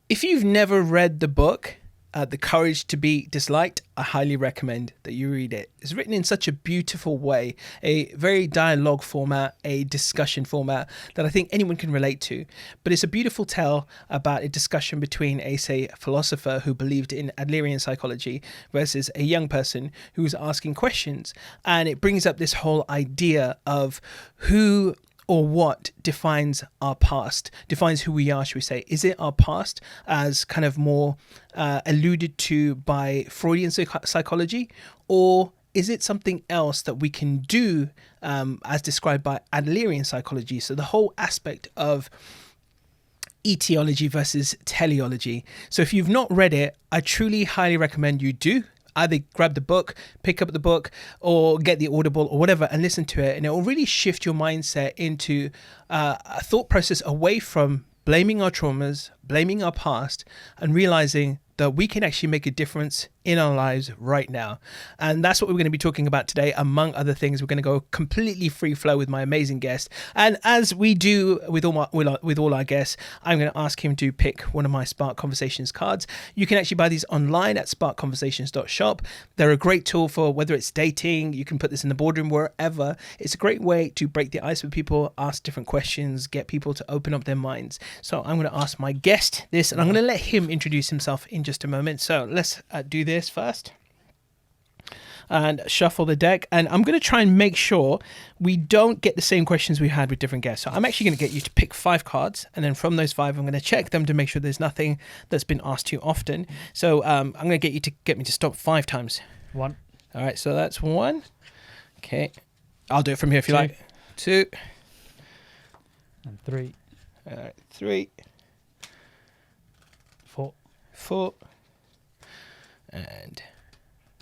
If you've never read the book, The Courage to Be Disliked, I highly recommend that you read it. It's written in such a beautiful way, a very dialogue format, a discussion format that I think anyone can relate to. But it's a beautiful tale about a discussion between a philosopher who believed in Adlerian psychology versus a young person who was asking questions. And it brings up this whole idea of who or what defines our past, defines who we are, should we say. Is it our past as kind of more alluded to by Freudian psychology, or is it something else that we can do as described by Adlerian psychology? So the whole aspect of etiology versus teleology. So if you've not read it, I truly highly recommend you do. Either grab the book, pick up the book, or get the Audible or whatever and listen to it. And it will really shift your mindset into a thought process away from blaming our traumas, blaming our past, and realizing that we can actually make a difference in our lives right now. And that's what we're going to be talking about today. Among other things, we're going to go completely free flow with my amazing guest. And as we do with all our guests, I'm going to ask him to pick one of my Spark Conversations cards. You can actually buy these online at sparkconversations.shop. They're a great tool for whether it's dating, you can put this in the boardroom, wherever. It's a great way to break the ice with people, ask different questions, get people to open up their minds. So I'm going to ask my guest this, and I'm going to let him introduce himself in just a moment. So let's do this first and shuffle the deck, and I'm going to try and make sure we don't get the same questions we had with different guests. So I'm actually going to get you to pick 5 cards, and then from those 5 I'm going to check them to make sure there's nothing that's been asked too often. So I'm going to get you to get me to stop 5 times. 1. All right, so that's 1. Okay, I'll do it from here if you 2. like. 2 And 3. All right, 3 4. 4 and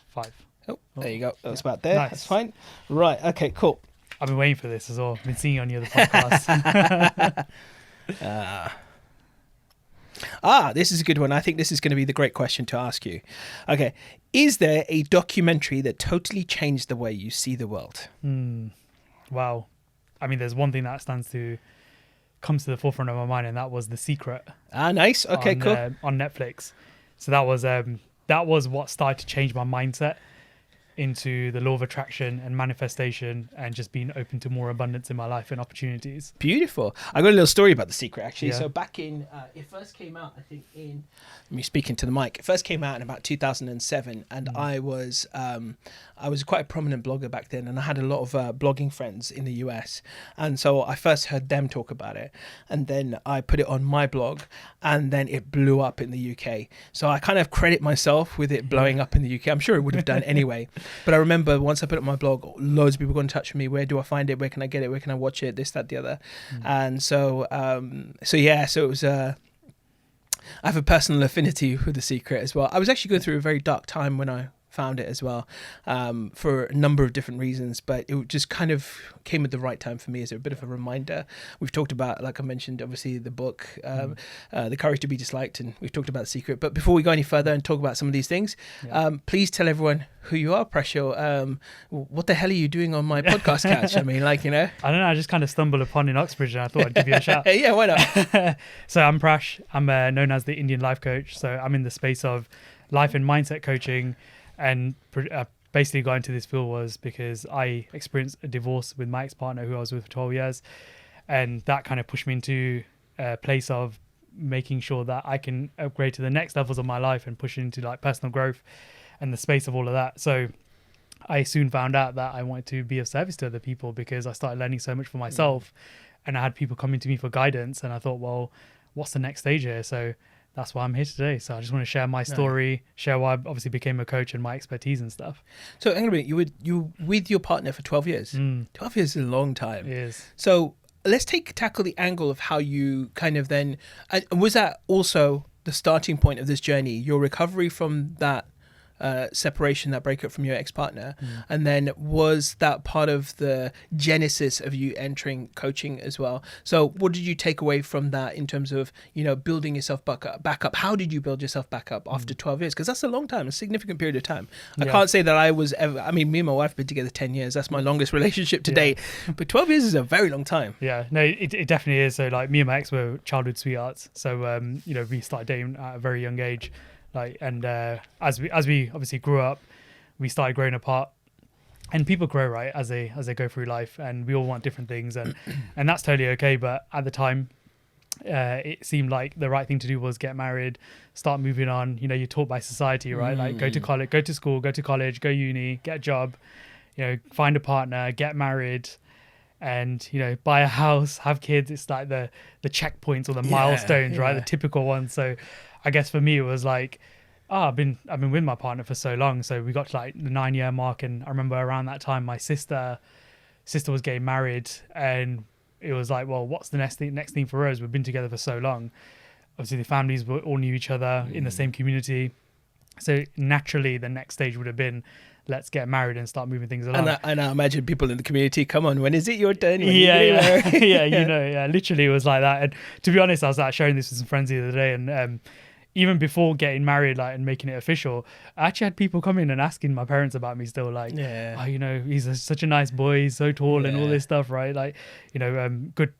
5. oh, there you go. That's about there. Nice. That's fine. Right. Okay. Cool. I've been waiting for this as well. I've been seeing you on the other podcast. This is a good one. I think this is going to be the great question to ask you. Okay. Is there a documentary that totally changed the way you see the world? Wow. I mean, there's one thing that comes to the forefront of my mind, and that was The Secret. Nice. Okay. Cool. On Netflix. So that was what started to change my mindset into the law of attraction and manifestation, and just being open to more abundance in my life and opportunities. Beautiful. I got a little story about The Secret, actually. Yeah. So back in, it first came out, I think, me speaking to the mic. It first came out in about 2007, and I was quite a prominent blogger back then, and I had a lot of blogging friends in the US, and so I first heard them talk about it, and then I put it on my blog, and then it blew up in the UK. So I kind of credit myself with it blowing up in the UK. I'm sure it would have done anyway. But I remember once I put it on my blog, loads of people got in touch with me. Where do I find it? Where can I get it? Where can I watch it? This, that, the other. And so it was I have a personal affinity with The Secret as well. I was actually going through a very dark time when I found it as well, for a number of different reasons, but it just kind of came at the right time for me as a bit of a reminder. We've talked about, like I mentioned, obviously the book, The Courage to Be Disliked, and we've talked about The Secret. But before we go any further and talk about some of these things, please tell everyone who you are, Prashil. What the hell are you doing on my podcast catch? I mean, I don't know, I just kind of stumbled upon in Oxbridge, and I thought I'd give you a shout. Yeah, why not? So I'm Prash. I'm known as the Indian life coach. So I'm in the space of life and mindset coaching, and basically got into this field was because I experienced a divorce with my ex-partner who I was with for 12 years. And that kind of pushed me into a place of making sure that I can upgrade to the next levels of my life and push into like personal growth and the space of all of that. So I soon found out that I wanted to be of service to other people, because I started learning so much for myself, and I had people coming to me for guidance, and I thought, well, what's the next stage here? So that's why I'm here today. So I just want to share my story, share why I obviously became a coach and my expertise and stuff. So hang on a minute, you were with your partner for 12 years. 12 years is a long time. It is. So let's tackle the angle of how you kind of then, was that also the starting point of this journey, your recovery from that separation, that breakup from your ex-partner, and then was that part of the genesis of you entering coaching as well? So what did you take away from that in terms of, you know, building yourself back up? How did you build yourself back up after 12 years? Because that's a long time, a significant period of time. I can't say that I was ever, I mean, me and my wife have been together 10 years. That's my longest relationship to date. But 12 years is a very long time. Yeah, no, it definitely is. So like me and my ex were childhood sweethearts. So, you know, we started dating at a very young age. Like, and as we obviously grew up, we started growing apart. And people grow, right, as they go through life, and we all want different things, and that's totally okay. But at the time, it seemed like the right thing to do was get married, start moving on. You know, you're taught by society, right? Like go to college, go to school, go to college, go uni, get a job, you know, find a partner, get married, and, you know, buy a house, have kids. It's like the checkpoints or the milestones, right? The typical ones. So I guess for me, it was like, I've been with my partner for so long. So we got to like the 9-year mark, and I remember around that time my sister was getting married, and it was like, well, what's the next thing for us? We've been together for so long. Obviously the families all knew each other in the same community. So naturally the next stage would have been, let's get married and start moving things along. And I imagine people in the community, come on, when is it your turn? Yeah, literally it was like that. And to be honest, I was like sharing this with some friends the other day, and even before getting married, like, and making it official, I actually had people come in and asking my parents about me still, like, oh, you know, he's such a nice boy, he's so tall and all this stuff, right? Like, you know, good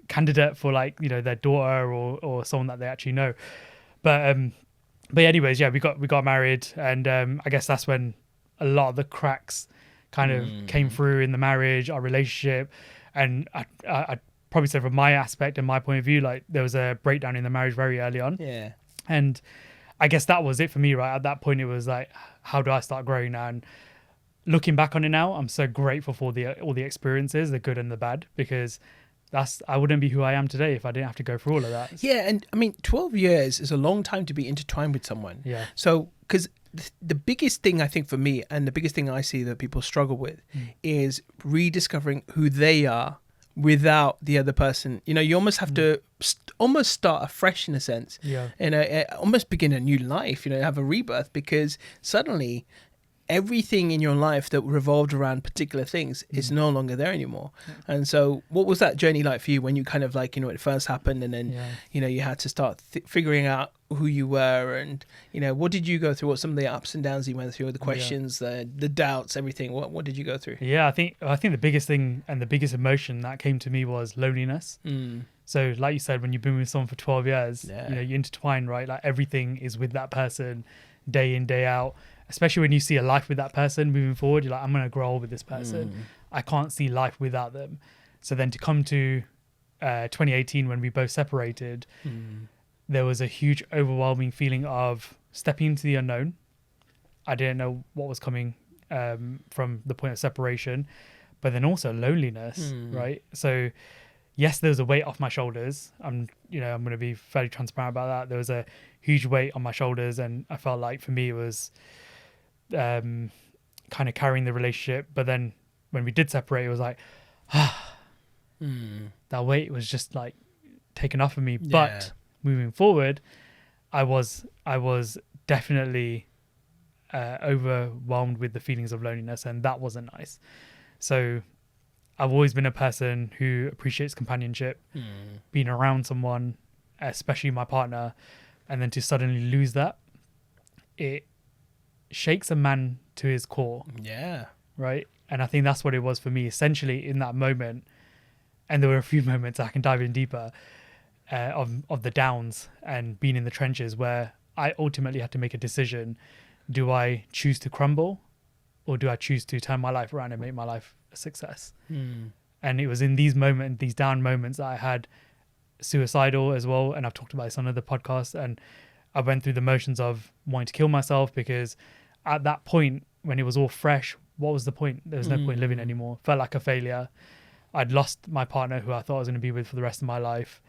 candidate for, like, you know, their daughter or someone that they actually know. But anyways, yeah, we got married, and I guess that's when a lot of the cracks kind of came through in the marriage, our relationship, and I probably say from my aspect and my point of view, like, there was a breakdown in the marriage very early on. Yeah. And I guess that was it for me, right? At that point, it was like, how do I start growing now? And looking back on it now, I'm so grateful for all the experiences, the good and the bad, because I wouldn't be who I am today if I didn't have to go through all of that. Yeah. And I mean, 12 years is a long time to be intertwined with someone. Yeah. So, because the biggest thing I think for me, and the biggest thing I see that people struggle with, is rediscovering who they are without the other person. You know, you almost have to almost start afresh in a sense. Yeah. And almost begin a new life, you know, have a rebirth, because suddenly everything in your life that revolved around particular things is no longer there anymore. And so what was that journey like for you when you kind of, like, you know, it first happened, and then, you know, you had to start figuring out who you were, and, you know, what did you go through? What some of the ups and downs you went through, the questions, the doubts, everything? What did you go through? Yeah, I think the biggest thing and the biggest emotion that came to me was loneliness. So like you said, when you've been with someone for 12 years, you know, you intertwine, right? Like, everything is with that person day in, day out. Especially when you see a life with that person moving forward, you're like, I'm going to grow old with this person. I can't see life without them. So then to come to 2018, when we both separated, there was a huge overwhelming feeling of stepping into the unknown. I didn't know what was coming from the point of separation, but then also loneliness, right? So yes, there was a weight off my shoulders. I'm going to be fairly transparent about that. There was a huge weight on my shoulders, and I felt like for me it was kind of carrying the relationship. But then when we did separate, it was like, that weight was just like taken off of me. But moving forward, I was definitely overwhelmed with the feelings of loneliness, and that wasn't nice. So I've always been a person who appreciates companionship, being around someone, especially my partner, and then to suddenly lose that, it shakes a man to his core. Yeah. Right? And I think that's what it was for me, essentially, in that moment. And there were a few moments I can dive in deeper of the downs and being in the trenches, where I ultimately had to make a decision. Do I choose to crumble, or do I choose to turn my life around and make my life a success? And it was in these moments, these down moments, that I had suicidal as well. And I've talked about this on other podcasts, and I went through the motions of wanting to kill myself, because at that point, when it was all fresh, what was the point? There was no point living anymore. Felt like a failure. I'd lost my partner, who I thought I was going to be with for the rest of my life.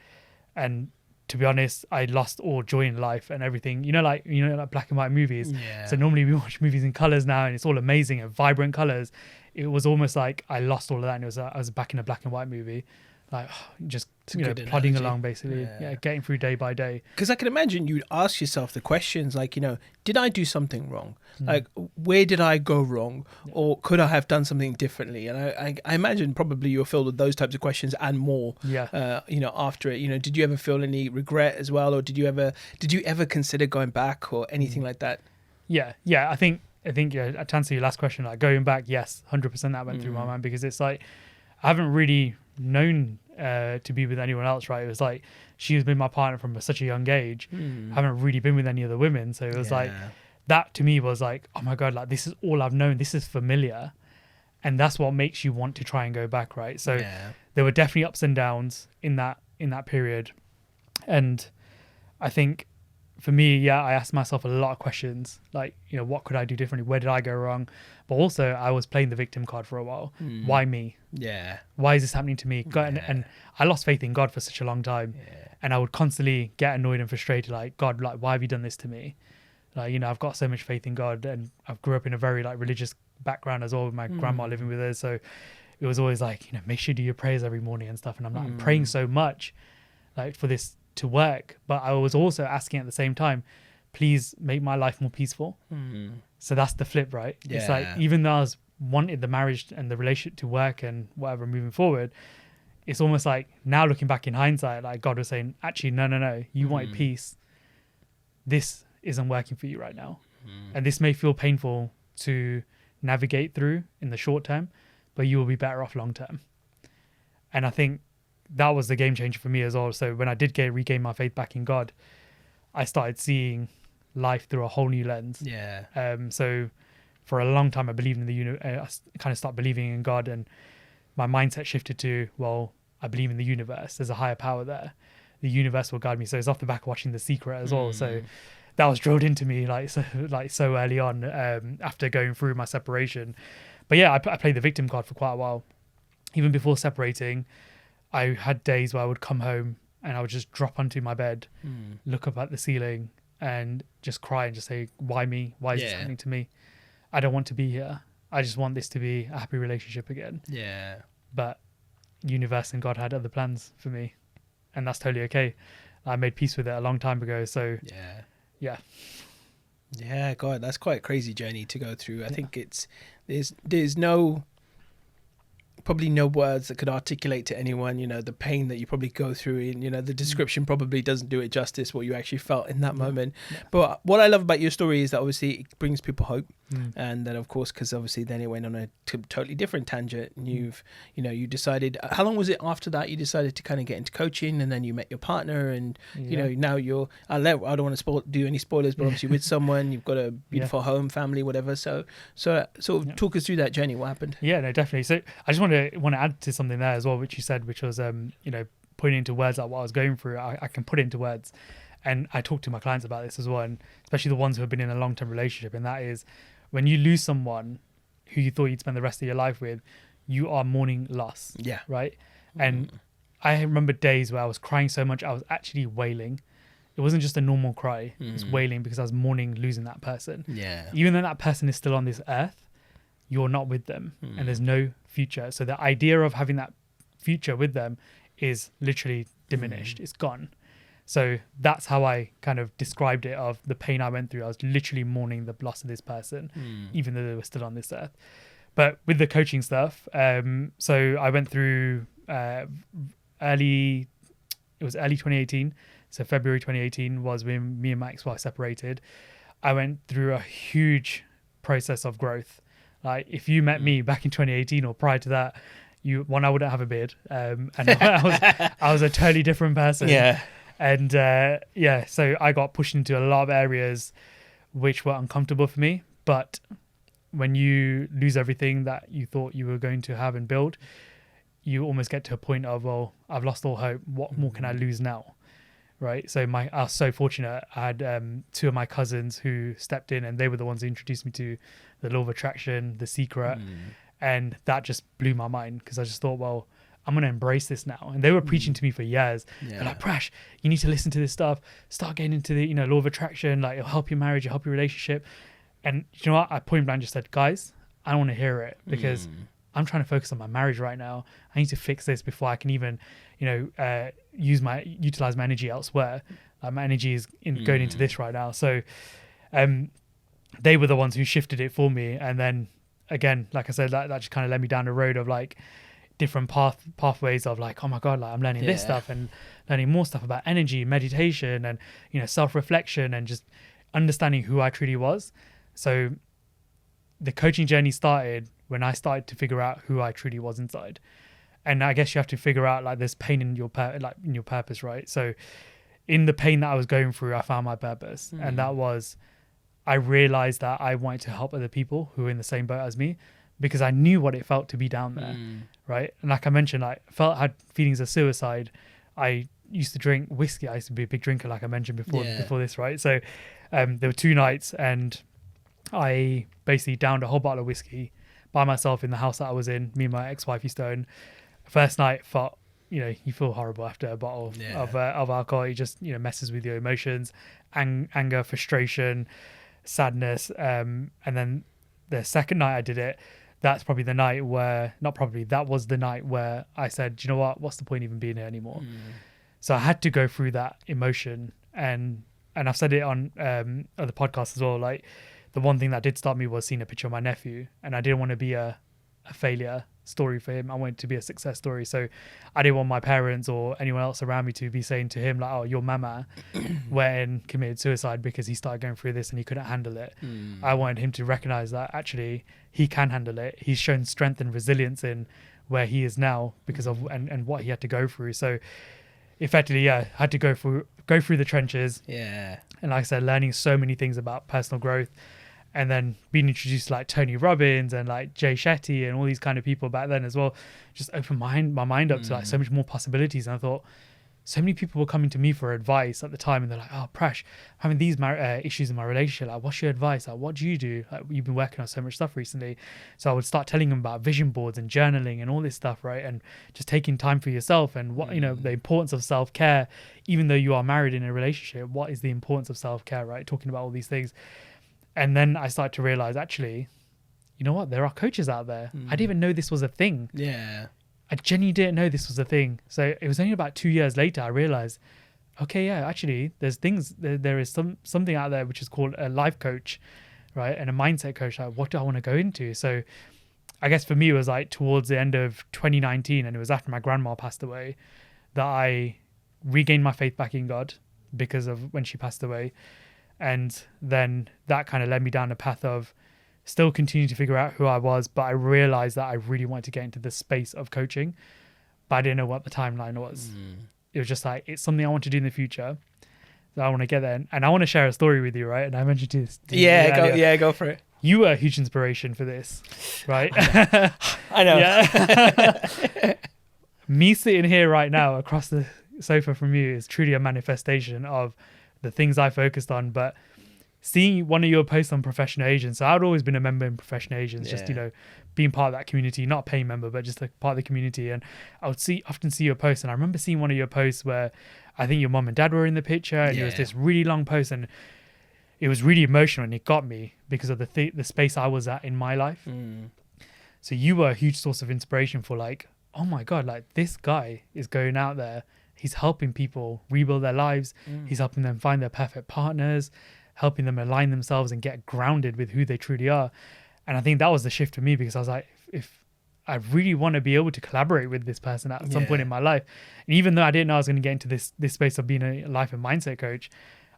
And to be honest, I lost all joy in life and everything. You know, like black and white movies. Yeah. So normally we watch movies in colors now, and it's all amazing and vibrant colors. It was almost like I lost all of that, and I was back in a black and white movie. Like, just plodding along, basically, getting through day by day. Because I can imagine you'd ask yourself the questions like, did I do something wrong? Like, where did I go wrong? Or could I have done something differently? And I imagine probably you were filled with those types of questions and more. After it, did you ever feel any regret as well, or did you ever consider going back or anything like that? Yeah. I think to answer your last question, like going back, yes, 100% that went through my mind, because it's like I haven't really known to be with anyone else, right? It was like she's been my partner from such a young age. I haven't really been with any other women, so it was like that to me was like, oh my god, like this is all I've known, this is familiar, and that's what makes you want to try and go back, right? So there were definitely ups and downs in that period, and I think for me, I asked myself a lot of questions, like, what could I do differently? Where did I go wrong? But also, I was playing the victim card for a while. Why me? Yeah. Why is this happening to me? God, and I lost faith in God for such a long time. And I would constantly get annoyed and frustrated, like, God, like, why have you done this to me? Like, I've got so much faith in God, and I grew up in a very, like, religious background as well, with my grandma living with us. So it was always like, make sure you do your prayers every morning and stuff. And I'm like, I'm praying so much, like, for this to work, but I was also asking at the same time, please make my life more peaceful. So that's the flip, right? It's like, even though I was wanted the marriage and the relationship to work and whatever moving forward, it's almost like now looking back in hindsight, like God was saying, actually, no, you wanted peace, this isn't working for you right now, and this may feel painful to navigate through in the short term, but you will be better off long term. And I think that was the game changer for me as well. So when I did regain my faith back in God, I started seeing life through a whole new lens. So for a long time, I believed in I kind of started believing in God, and my mindset shifted to, well, I believe in the universe. There's a higher power there. The universe will guide me. So it's off the back of watching The Secret as well. So that was drilled into me so early on, after going through my separation. But I played the victim card for quite a while. Even before separating, I had days where I would come home and I would just drop onto my bed, look up at the ceiling and just cry and just say, why me? Why is this happening to me? I don't want to be here. I just want this to be a happy relationship again. But universe and God had other plans for me, and that's totally okay. I made peace with it a long time ago. So God, that's quite a crazy journey to go through. I think there's probably no words that could articulate to anyone, the pain that you probably go through, and the description probably doesn't do it justice, what you actually felt in that moment. But what I love about your story is that obviously it brings people hope, and then of course, because obviously then it went on a totally different tangent, and you decided, how long was it after that you decided to kind of get into coaching, and then you met your partner, and now you're, I don't want to do any spoilers, but obviously with someone, you've got a beautiful home, family, whatever. So sort of talk us through that journey. What happened? Yeah, no, definitely. So I just want to add to something there as well, which you said, which was putting into words like what I was going through. I can put it into words, and I talk to my clients about this as well, and especially the ones who have been in a long-term relationship. And that is, when you lose someone who you thought you'd spend the rest of your life with, you are mourning loss. Right. And I remember days where I was crying so much I was actually wailing. It wasn't just a normal cry. It was wailing because I was mourning losing that person. Even though that person is still on this earth, you're not with them, and there's no future. So the idea of having that future with them is literally diminished. It's gone. So that's how I kind of described it, of the pain I went through. I was literally mourning the loss of this person, even though they were still on this earth. But with the coaching stuff, so I went through early 2018. So February 2018 was when me and my ex-wife separated. I went through a huge process of growth. Like, if you met me back in 2018 or prior to that, I wouldn't have a beard, and I was a totally different person. And so I got pushed into a lot of areas which were uncomfortable for me. But when you lose everything that you thought you were going to have and build, you almost get to a point of, well, I've lost all hope. What more can I lose now? Right. So I was so fortunate. I had two of my cousins who stepped in, and they were the ones who introduced me to the law of attraction, The Secret. And that just blew my mind, because I just thought, well, I'm going to embrace this now. And they were preaching to me for years. They're like, Prash, you need to listen to this stuff. Start getting into the, law of attraction. Like, it'll help your marriage, it'll help your relationship. And you know what? I point blank just said, guys, I don't want to hear it, because I'm trying to focus on my marriage right now. I need to fix this before I can even, utilize my energy elsewhere. My energy is going into this right now. So they were the ones who shifted it for me. And then again, like I said, that just kind of led me down the road of like different pathways of like, oh my God, like I'm learning this stuff and learning more stuff about energy, meditation, and, self-reflection, and just understanding who I truly was. So the coaching journey started when I started to figure out who I truly was inside. And I guess you have to figure out like there's pain in your purpose, right? So in the pain that I was going through, I found my purpose. And that was, I realized that I wanted to help other people who were in the same boat as me, because I knew what it felt to be down there, right? And like I mentioned, I had feelings of suicide. I used to drink whiskey. I used to be a big drinker, like I mentioned before this, right? So there were 2 nights and I basically downed a whole bottle of whiskey by myself in the house that I was in. Me and my ex-wife used to own. First night, felt, you feel horrible after a bottle of alcohol. It just, messes with your emotions, anger, frustration, sadness. And then the second night I did it, that was the night where I said, do you know what? What's the point even being here anymore? So I had to go through that emotion. And I've said it on other podcasts as well. Like, the one thing that did stop me was seeing a picture of my nephew, and I didn't want to be a failure story for him. I wanted to be a success story. So I didn't want my parents or anyone else around me to be saying to him like, oh, your mama went and committed suicide because he started going through this and he couldn't handle it. I wanted him to recognize that actually he can handle it. He's shown strength and resilience in where he is now because of and what he had to go through. So effectively, had to go through the trenches. And like I said, learning so many things about personal growth. And then being introduced to like Tony Robbins and like Jay Shetty and all these kind of people back then as well, just opened my mind up to like so much more possibilities. And I thought, so many people were coming to me for advice at the time, and they're like, "Oh, Prash, I'm having these issues in my relationship. Like, what's your advice? Like, what do you do? Like, you've been working on so much stuff recently." So I would start telling them about vision boards and journaling and all this stuff, right? And just taking time for yourself and what the importance of self-care. Even though you are married in a relationship, what is the importance of self-care, right? Talking about all these things. And then I started to realize, actually, you know what? There are coaches out there. I didn't even know this was a thing. I genuinely didn't know this was a thing. So it was only about 2 years later I realized, okay, actually, there's things. There is something out there which is called a life coach, right? And a mindset coach. Like, what do I want to go into? So I guess for me, it was like towards the end of 2019, and it was after my grandma passed away, that I regained my faith back in God because of when she passed away. And then that kind of led me down a path of still continuing to figure out who I was, but I realized that I really wanted to get into the space of coaching, but I didn't know what the timeline was. It was just like, it's something I want to do in the future. So I want to get there. And I want to share a story with you, right? And I mentioned this. Go for it. You were a huge inspiration for this, right? I know. Me sitting here right now across the sofa from you is truly a manifestation of the things I focused on. But seeing one of your posts on Professional Agents, so I'd always been a member in Professional Agents, just being part of that community, not a paying member, but just a part of the community. And I would often see your posts, and I remember seeing one of your posts where I think your mom and dad were in the picture, and it was this really long post, and it was really emotional, and it got me because of the space I was at in my life. So you were a huge source of inspiration for like, oh my God, like this guy is going out there. He's helping people rebuild their lives. He's helping them find their perfect partners, helping them align themselves and get grounded with who they truly are. And I think that was the shift for me, because I was like, if I really want to be able to collaborate with this person at some point in my life. And even though I didn't know I was going to get into this space of being a life and mindset coach,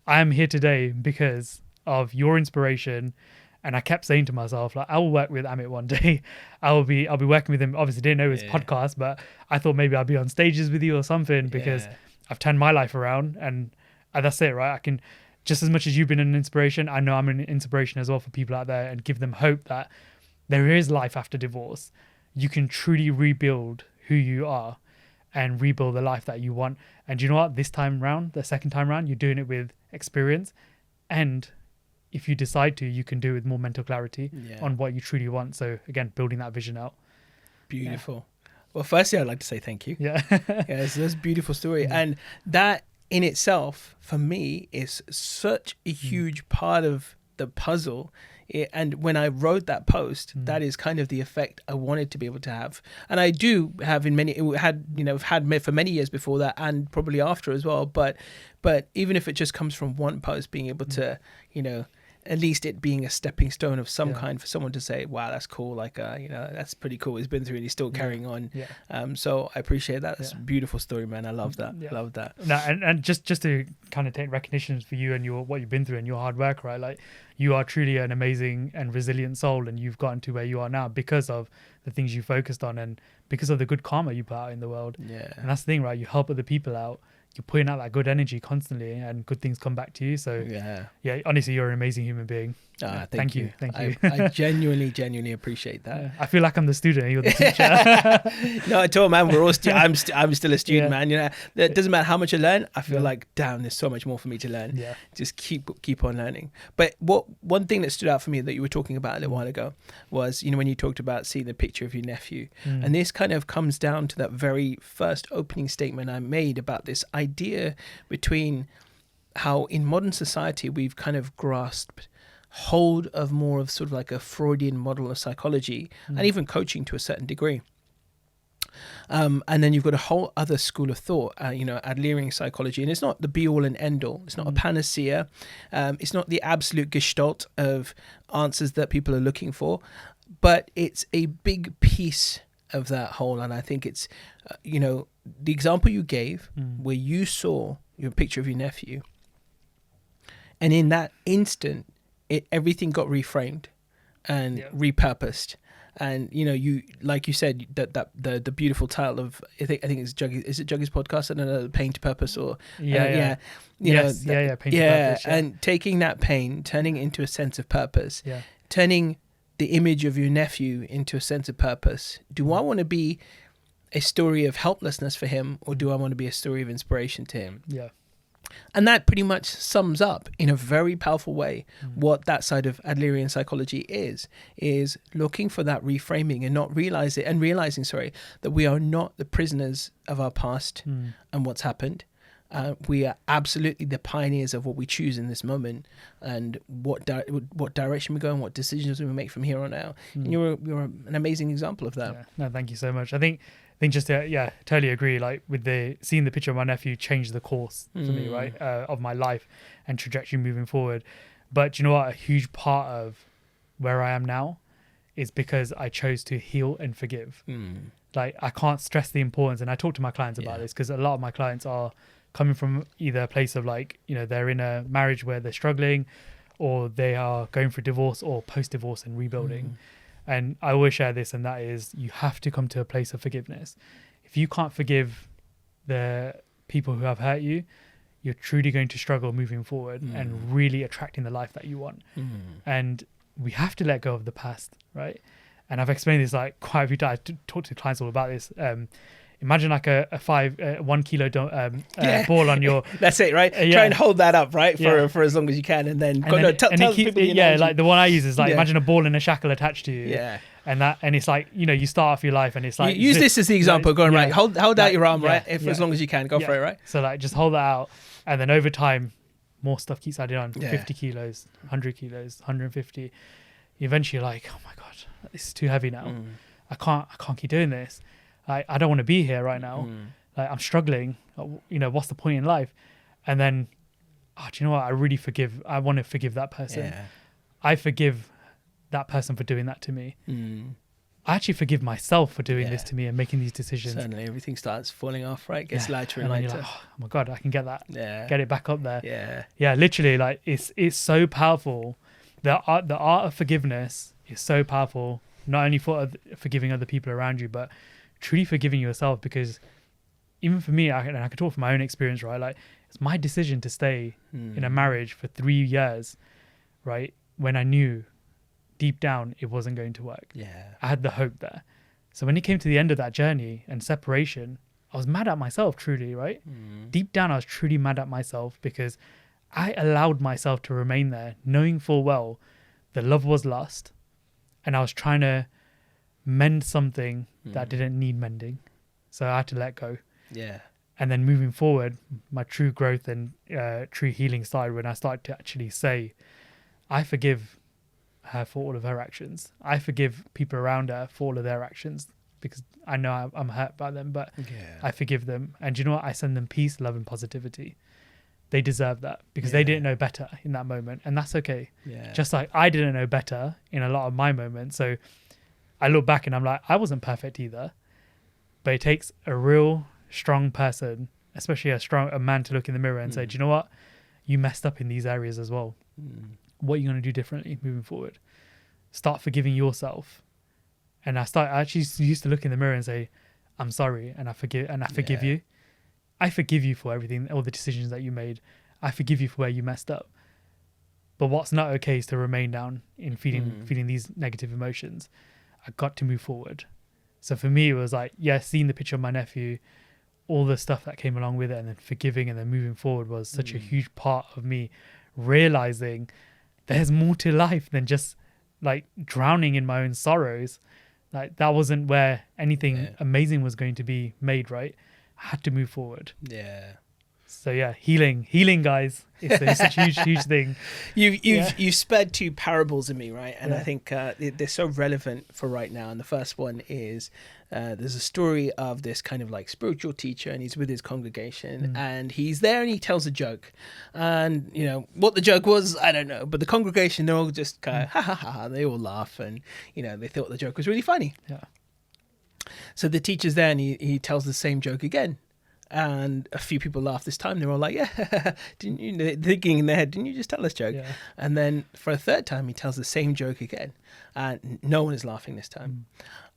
I am here today because of your inspiration. And I kept saying to myself, like, I will work with Amit one day. I'll be working with him. Obviously didn't know his podcast, but I thought maybe I'll be on stages with you or something, because I've turned my life around, and that's it, right? I can, just as much as you've been an inspiration, I know I'm an inspiration as well for people out there, and give them hope that there is life after divorce. You can truly rebuild who you are and rebuild the life that you want. And you know what? This time round, the second time round, you're doing it with experience, and if you decide to, you can do it with more mental clarity on what you truly want. So again, building that vision out. Beautiful. Well, firstly, I'd like to say thank you. That's a beautiful story. And that in itself, for me, is such a huge part of the puzzle. And when I wrote that post, that is kind of the effect I wanted to be able to have. And I do have had for many years before that, and probably after as well. But even if it just comes from one post, being able to, at least it being a stepping stone of some kind for someone to say, wow, that's cool. Like, that's pretty cool. He's been through and he's still carrying on. Yeah. So I appreciate that. It's a beautiful story, man. I love that. Yeah. Love that. No, and just to kind of take recognition for you and what you've been through and your hard work, right? Like, you are truly an amazing and resilient soul, and you've gotten to where you are now because of the things you focused on and because of the good karma you put out in the world. Yeah. And that's the thing, right? You help other people out. You're putting out that good energy constantly, and good things come back to you. So yeah, honestly, you're an amazing human being. Thank you. Thank you. I genuinely appreciate that. Yeah, I feel like I'm the student and you're the teacher. No, at all, man. We're all I'm still a student, man. It doesn't matter how much I learn. I feel like, damn, there's so much more for me to learn. Yeah. Just keep on learning. But one thing that stood out for me that you were talking about a little while ago was, when you talked about seeing the picture of your nephew, and this kind of comes down to that very first opening statement I made about this idea between how in modern society we've kind of grasped hold of more of sort of like a Freudian model of psychology and even coaching to a certain degree. And then you've got a whole other school of thought, Adlerian psychology. And it's not the be all and end all. It's not a panacea. It's not the absolute gestalt of answers that people are looking for, but it's a big piece of that whole. And I think it's, the example you gave where you saw your picture of your nephew, and in that instant, everything got reframed and repurposed. And you like you said that the beautiful title of I think it's Juggy's, is it Juggy's podcast? I don't know, Pain to Purpose or Pain to Purpose, and taking that pain, turning it into a sense of purpose, turning the image of your nephew into a sense of purpose. Do I want to be a story of helplessness for him, or do I want to be a story of inspiration to him? Yeah. And that pretty much sums up in a very powerful way what that side of Adlerian psychology is looking for that reframing and realizing that we are not the prisoners of our past and what's happened. We are absolutely the pioneers of what we choose in this moment and what direction we go and what decisions we make from here on out. And you're an amazing example of that. Yeah. No, thank you so much. I think just to, totally agree. Like with seeing the picture of my nephew changed the course for me, right, of my life and trajectory moving forward. But you know what? A huge part of where I am now is because I chose to heal and forgive. Like, I can't stress the importance, and I talk to my clients about this because a lot of my clients are coming from either a place of like, they're in a marriage where they're struggling, or they are going through divorce or post-divorce and rebuilding. And I always share this, and that is, you have to come to a place of forgiveness. If you can't forgive the people who have hurt you, you're truly going to struggle moving forward and really attracting the life that you want. And we have to let go of the past, right? And I've explained this like quite a few times. I talk to clients all about this. Imagine like a 1 kilo ball on your. That's it, right? Try and hold that up, right, for as long as you can, and then tell people. Like the one I use is like imagine a ball and a shackle attached to you. Yeah. And it's like, you start off your life and it's like use this as the example. Going right, hold out your arm, right, as long as you can, go for it, right. So like just hold that out, and then over time, more stuff keeps adding on. 50 kilos, 100 kilos, 150. Eventually, you're like, oh my god, this is too heavy now. I can't keep doing this. I don't want to be here right now. Like, I'm struggling. What's the point in life? And then, do you know what? I want to forgive that person. Yeah. I forgive that person for doing that to me. I actually forgive myself for doing this to me and making these decisions. Certainly, everything starts falling off, right? Gets lighter and lighter. Like, oh my god, I can get that. Yeah. Get it back up there. Yeah. Yeah, literally, like it's so powerful. The art of forgiveness is so powerful. Not only for forgiving other people around you, but truly forgiving yourself. Because even for me, I can talk from my own experience, right? Like, it's my decision to stay in a marriage for 3 years, right? When I knew deep down it wasn't going to work. Yeah. I had the hope there. So when it came to the end of that journey and separation, I was mad at myself, truly, right? Deep down, I was truly mad at myself because I allowed myself to remain there, knowing full well the love was lost, and I was trying to mend something that didn't need mending. So I had to let go. Yeah. And then moving forward, my true growth and true healing started when I started to actually say, I forgive her for all of her actions. I forgive people around her for all of their actions because I know I'm hurt by them, but I forgive them. And do you know what? I send them peace, love, and positivity. They deserve that because they didn't know better in that moment. And that's okay. Yeah. Just like I didn't know better in a lot of my moments. So I look back and I'm like, I wasn't perfect either. But it takes a real strong person, especially a man, to look in the mirror and say, do you know what? You messed up in these areas as well. What are you going to do differently moving forward? Start forgiving yourself. And I actually used to look in the mirror and say, I'm sorry, and I forgive you. I forgive you for everything, all the decisions that you made. I forgive you for where you messed up. But what's not okay is to remain down in feeling these negative emotions. I got to move forward. So for me, it was like, seeing the picture of my nephew, all the stuff that came along with it, and then forgiving and then moving forward was such a huge part of me realizing there's more to life than just like drowning in my own sorrows. Like that wasn't where anything amazing was going to be made, right? I had to move forward. Yeah. So healing, guys. It's such a huge thing. You've spared two parables in me, right? And I think they're so relevant for right now. And the first one is there's a story of this kind of like spiritual teacher, and he's with his congregation, and he's there and he tells a joke. And you know what the joke was, I don't know, but the congregation, they're all just kind of ha ha ha. They all laugh, and you know they thought the joke was really funny. Yeah. So the teacher's there, and he tells the same joke again. And a few people laugh this time. They're all like, yeah, didn't you, they're thinking in their head, didn't you just tell this joke? Yeah. And then for a third time, he tells the same joke again. And no one is laughing this time.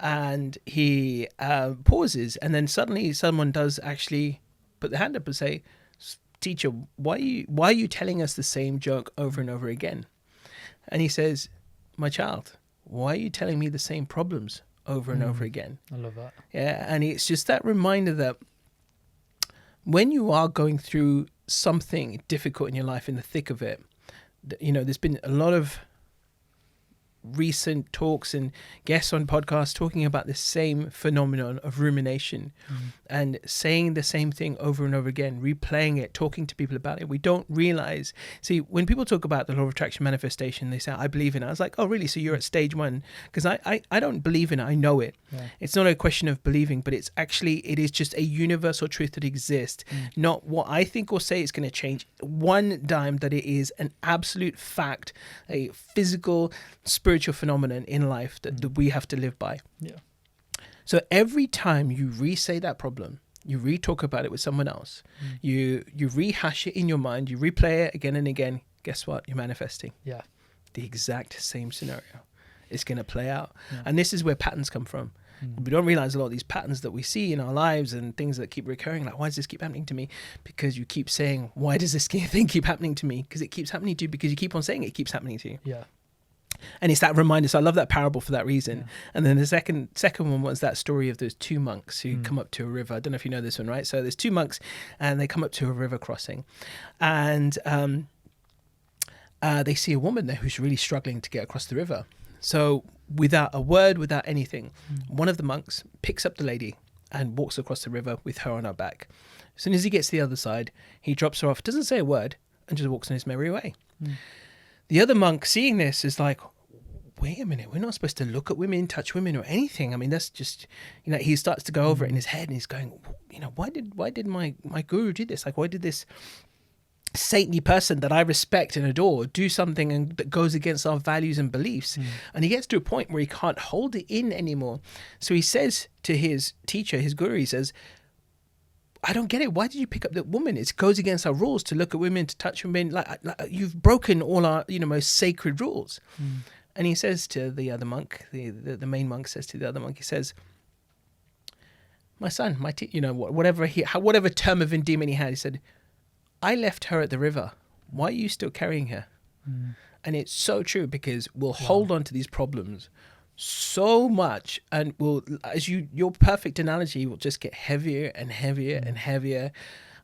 And he pauses. And then suddenly someone does actually put their hand up and say, teacher, why are you telling us the same joke over and over again? And he says, my child, why are you telling me the same problems over and over again? I love that. Yeah. And it's just that reminder that when you are going through something difficult in your life, in the thick of it, you know, there's been a lot of recent talks and guests on podcasts talking about the same phenomenon of rumination and saying the same thing over and over again, replaying it, talking to people about it. We don't realize, see, when people talk about the law of attraction manifestation, they say, I believe in it. I was like, oh, really? So you're at stage one? Because I don't believe in it. I know it. Yeah. It's not a question of believing, but it is just a universal truth that exists, not what I think or say is going to change one dime, that it is an absolute fact, a physical, spiritual phenomenon in life that we have to live by. Yeah. So every time you re-say that problem, you re-talk about it with someone else, you rehash it in your mind, you replay it again and again, guess what? You're manifesting. Yeah. The exact same scenario is going to play out. Yeah. And this is where patterns come from. We don't realize a lot of these patterns that we see in our lives and things that keep recurring. Like, why does this keep happening to me? Because you keep saying, why does this thing keep happening to me? Because it keeps happening to you, because you keep on saying it keeps happening to you. Yeah. And it's that reminder. So I love that parable for that reason. Yeah. And then the second one was that story of those two monks who come up to a river. I don't know if you know this one, right? So there's two monks and they come up to a river crossing, and they see a woman there who's really struggling to get across the river. So without a word, without anything, one of the monks picks up the lady and walks across the river with her on her back. As soon as he gets to the other side, he drops her off, doesn't say a word, and just walks on his merry way. The other monk, seeing this, is like, wait a minute, we're not supposed to look at women, touch women or anything. I mean, that's just, you know, he starts to go over it in his head and he's going, you know, why did my guru do this? Like, why did this saintly person that I respect and adore do something that goes against our values and beliefs? And he gets to a point where he can't hold it in anymore. So he says to his teacher, his guru, he says, I don't get it. Why did you pick up that woman? It goes against our rules to look at women, to touch women. Like you've broken all our, you know, most sacred rules. And he says to the other monk, the main monk says to the other monk, he says, my son, you know, whatever term of endearment he had, he said, I left her at the river. Why are you still carrying her? And it's so true, because we'll hold on to these problems so much, and your perfect analogy will just get heavier and heavier and heavier,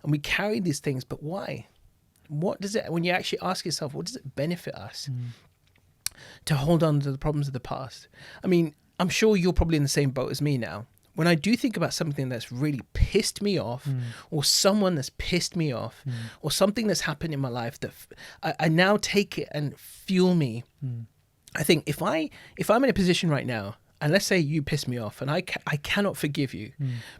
and we carry these things. But why? What does it, when you actually ask yourself, what does it benefit us to hold on to the problems of the past? I mean, I'm sure you're probably in the same boat as me now, when I do think about something that's really pissed me off, or someone that's pissed me off, or something that's happened in my life that I now take it and fuel me. I think if I'm in a position right now, and let's say you piss me off and I cannot forgive you,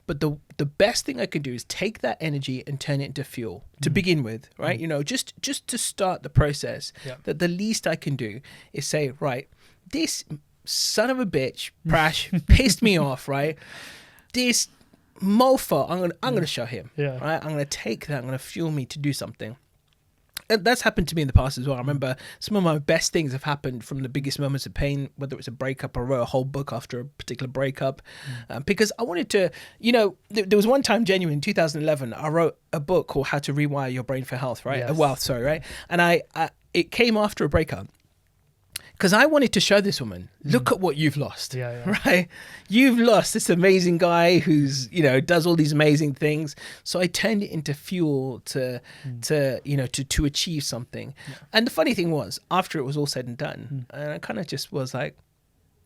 but the best thing I could do is take that energy and turn it into fuel to begin with, right? You know, just to start the process. That the least I can do is say, right, this son of a bitch, Prash, pissed me off, right? This mofo, I'm gonna show him, right? I'm gonna take that, I'm gonna fuel me to do something. And that's happened to me in the past as well. I remember some of my best things have happened from the biggest moments of pain, whether it was a breakup. I wrote a whole book after a particular breakup because I wanted to, you know, there was one time, genuine, in 2011, I wrote a book called How to Rewire Your Brain for Health, right? Wealth, sorry, right? And it came after a breakup. Because I wanted to show this woman, look at what you've lost, right? You've lost this amazing guy who's, you know, does all these amazing things. So I turned it into fuel to achieve something. And the funny thing was, after it was all said and done, and I kind of just was like,